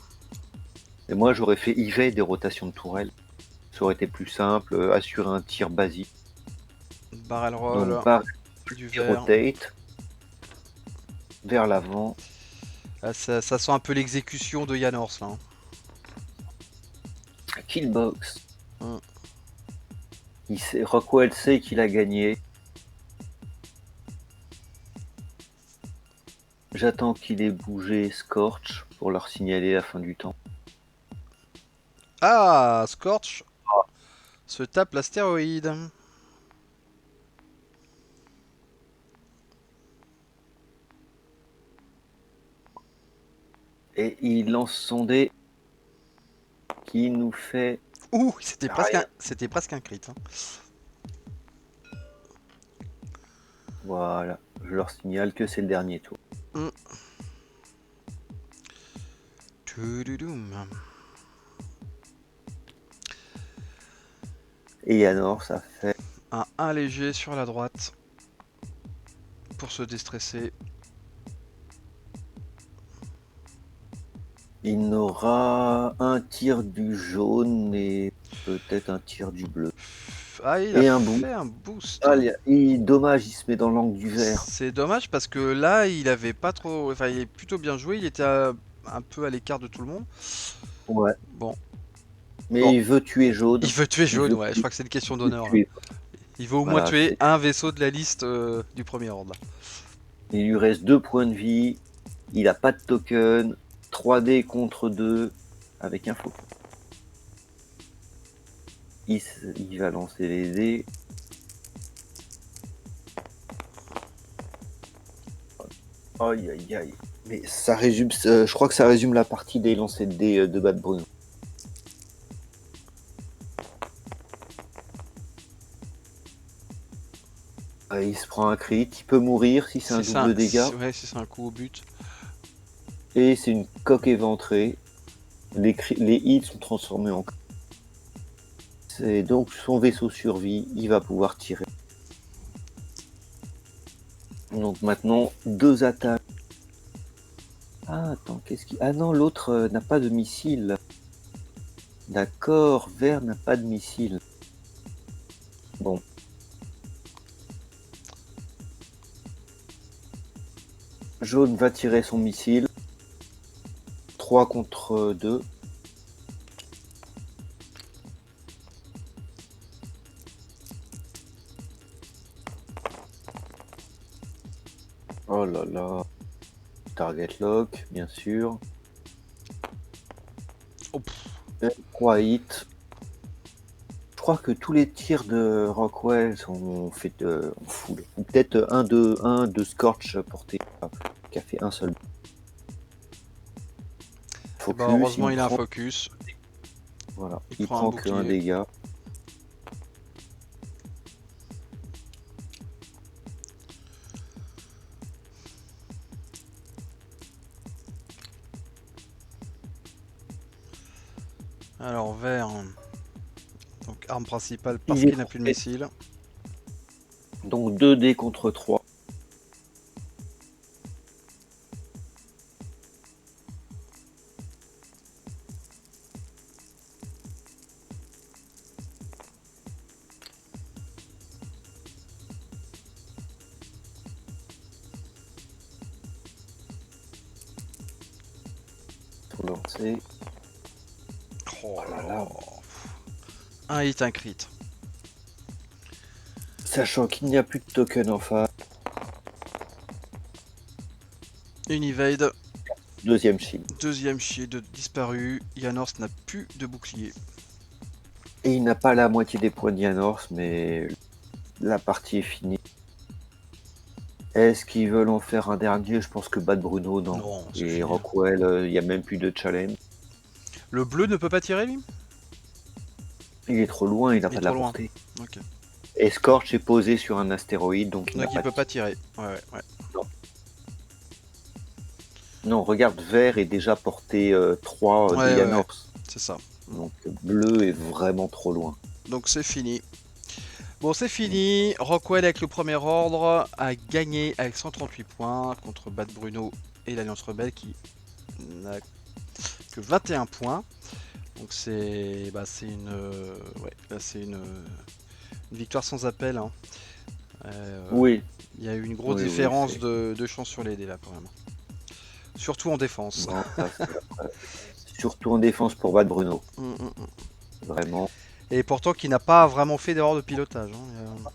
Et moi, j'aurais fait IV des rotations de tourelle. Ça aurait été plus simple, assurer un tir basique. Barrel roll, Donc, par du vert. rotate vers l'avant. Ah, ça sent un peu l'exécution de Yanors, là. Hein. Killbox. Hum. Rockwell sait qu'il a gagné. J'attends qu'il ait bougé Scorch pour leur signaler la fin du temps. Ah, Scorch se tape l'astéroïde. Et il lance son dé qui nous fait... Ouh, c'était Rien. presque un crit. Hein. Voilà, je leur signale que c'est le dernier tour. Tududum. Et Yanor, ça fait... Un 1 léger sur la droite. Pour se déstresser. Il n'aura un tir du jaune et peut-être un tir du bleu. Ah, il Et a un bout. fait un boost. Ah, dommage, il se met dans l'angle du vert. C'est dommage parce que là, il avait pas trop. Enfin, il est plutôt bien joué. Il était un peu à l'écart de tout le monde. Ouais. Bon. Mais Bon. il veut tuer Jaune. Il veut tuer Jaune, veut ouais, je crois que c'est une question il veut d'honneur là. tuer. Il veut au moins Voilà, tuer c'est- un vaisseau de la liste du premier ordre. Là. Il lui reste 2 points de vie. Il a pas de token. 3D contre 2 avec un faux. Il va lancer les dés. Aïe aïe aïe. Mais ça résume, je crois que ça résume la partie des lancers de dés de Bad Bruno. Il se prend un crit, il peut mourir si c'est un double dégât. Ouais, si c'est un coup au but. Et c'est une coque éventrée. Les hits sont transformés en... C'est donc son vaisseau survit, il va pouvoir tirer. Donc maintenant, 2 attaques. Ah, attends, qu'est-ce qui... Ah non, l'autre n'a pas de missile. D'accord, vert n'a pas de missile. Bon. Jaune va tirer son missile. 3 contre 2. Oh là là. Target lock, bien sûr. Oh, 3 hits. Je crois que tous les tirs de Rockwell sont faits en full. Ou peut-être un de Scorch porté, qui a fait un seul. Focus, bah, heureusement, il a un prend... focus. Voilà, Il il prend un prend bouclier. qu'un dégât. Alors, vert. Donc, arme principale parce Il est qu'il n'a plus de missile. Donc 2 dés contre 3. Pour lancer. Oh là là là. là. Un hit, un crit. Sachant qu'il n'y a plus de token en face. Une evade. Deuxième shield. Deuxième shield disparu. Yanors n'a plus de bouclier. Et il n'a pas la moitié des points d'Yanors, mais la partie est finie. Est-ce qu'ils veulent en faire un dernier? Je pense que Bad Bruno, non. Non, c'est Et fini. Rockwell, il n'y a même plus de challenge. Le bleu ne peut pas tirer, lui? Il est trop loin, il n'a Il pas est de la trop loin. portée. Ok. Et Scorch est posé sur un astéroïde, donc il Donc, n'a il peut de- pas tirer. Ouais. Non, regarde, vert est déjà porté 3 Ouais, de ouais, Yanors. C'est ça. Donc bleu est vraiment trop loin. Donc, c'est fini. Bon, c'est fini. Rockwell, avec le premier ordre, a gagné avec 138 points contre Bad Bruno et l'Alliance Rebelle qui n'a que 21 points. Donc, c'est une victoire sans appel. Hein. Oui. Il y a eu une grosse Oui, différence c'est- de chance sur les dés là, quand même. Surtout en défense. Non, ça, surtout en défense pour Bad Bruno. Mm. Vraiment. Et pourtant, qui n'a pas vraiment fait d'erreur de pilotage. Hein.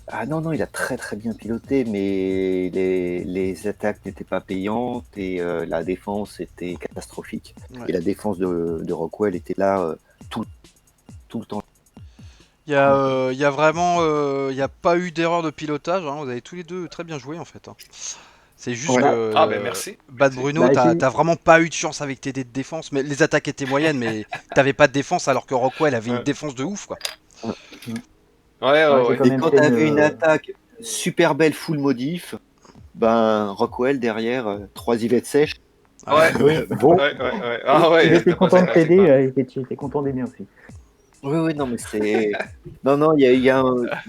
Ah non, non, il a très très bien piloté, mais les attaques n'étaient pas payantes et la défense était catastrophique. Ouais. Et la défense de Rockwell était là tout le temps. Il y a vraiment, il n'y a pas eu d'erreur de pilotage. Hein. Vous avez tous les deux très bien joué en fait. Hein. C'est juste Ouais. que Ah ben merci. Bad Merci. Bruno, Bah, t'as vraiment pas eu de chance avec tes dés de défense. Mais les attaques étaient moyennes, mais t'avais pas de défense alors que Rockwell avait une Ouais. défense de ouf quoi. Ouais, j'ai ouais. quand Et même quand fait t'avais une attaque super belle full modif, ben Rockwell derrière 3 yvettes sèches. Ouais. Oui, bon. Ouais. Ah ouais. J'étais t'as content de passé t'aider, pratique, j'étais content d'aider aussi. Oui, non, mais c'est. Non,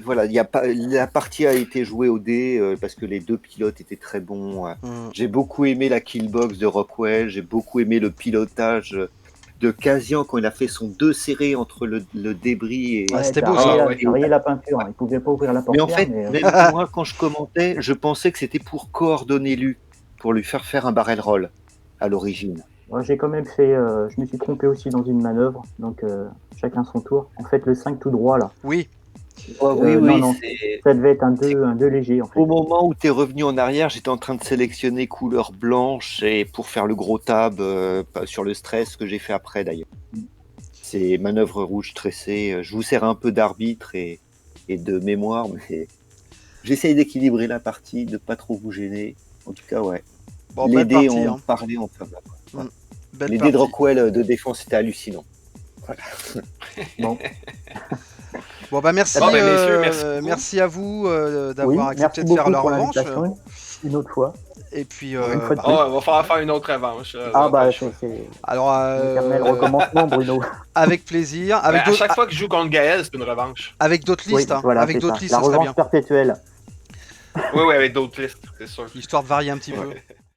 voilà, il y a pas. La partie a été jouée au dé parce que les deux pilotes étaient très bons. Mm. J'ai beaucoup aimé la killbox de Rockwell, j'ai beaucoup aimé le pilotage de Kasian quand il a fait son 2 serré entre le débris et. Ah, c'était t'as beau, rayé ça. la- Ah, ouais. t'as rayé la peinture, il pouvait pas ouvrir la Mais en portière, fait, mais même moi, quand je commentais, je pensais que c'était pour coordonner Lu, pour lui faire un barrel roll à l'origine. Moi, j'ai quand même fait. Je me suis trompé aussi dans une manœuvre, donc chacun son tour. En fait, le 5 tout droit là. Oui, Oui, non, oui, non, c'est... ça devait être un 2 léger en fait. Au moment où tu es revenu en arrière, j'étais en train de sélectionner couleur blanche et pour faire le gros tab sur le stress que j'ai fait après d'ailleurs. C'est manœuvre rouge tressée. Je vous sers un peu d'arbitre et de mémoire, mais j'essaye d'équilibrer la partie, de pas trop vous gêner. En tout cas, ouais. bon, Les belle dés partie. ont Hein. parlé en faveur. Ouais. Belle Les dés de partie. Rockwell de défense étaient hallucinants. Bon, Bon, bah merci, Bon, ben, messieurs, merci beaucoup. merci à vous oui, d'avoir accepté merci de faire beaucoup la pour revanche. l'invitation. Une autre fois. Et puis, Une fois de bah, plus. Oh, on va falloir faire une autre revanche. Ah Ouais, bah, pas le c'est choix. alors, l'éternel recommencement, Bruno. avec plaisir. Ben, Avec à d'autres chaque fois que je joue contre Gaël, c'est une revanche. avec d'autres Oui, listes, hein. voilà, Avec c'est d'autres ça. listes, La ça serait revanche bien. perpétuelle. Oui, oui, avec d'autres listes, c'est sûr. Histoire de varier un petit peu.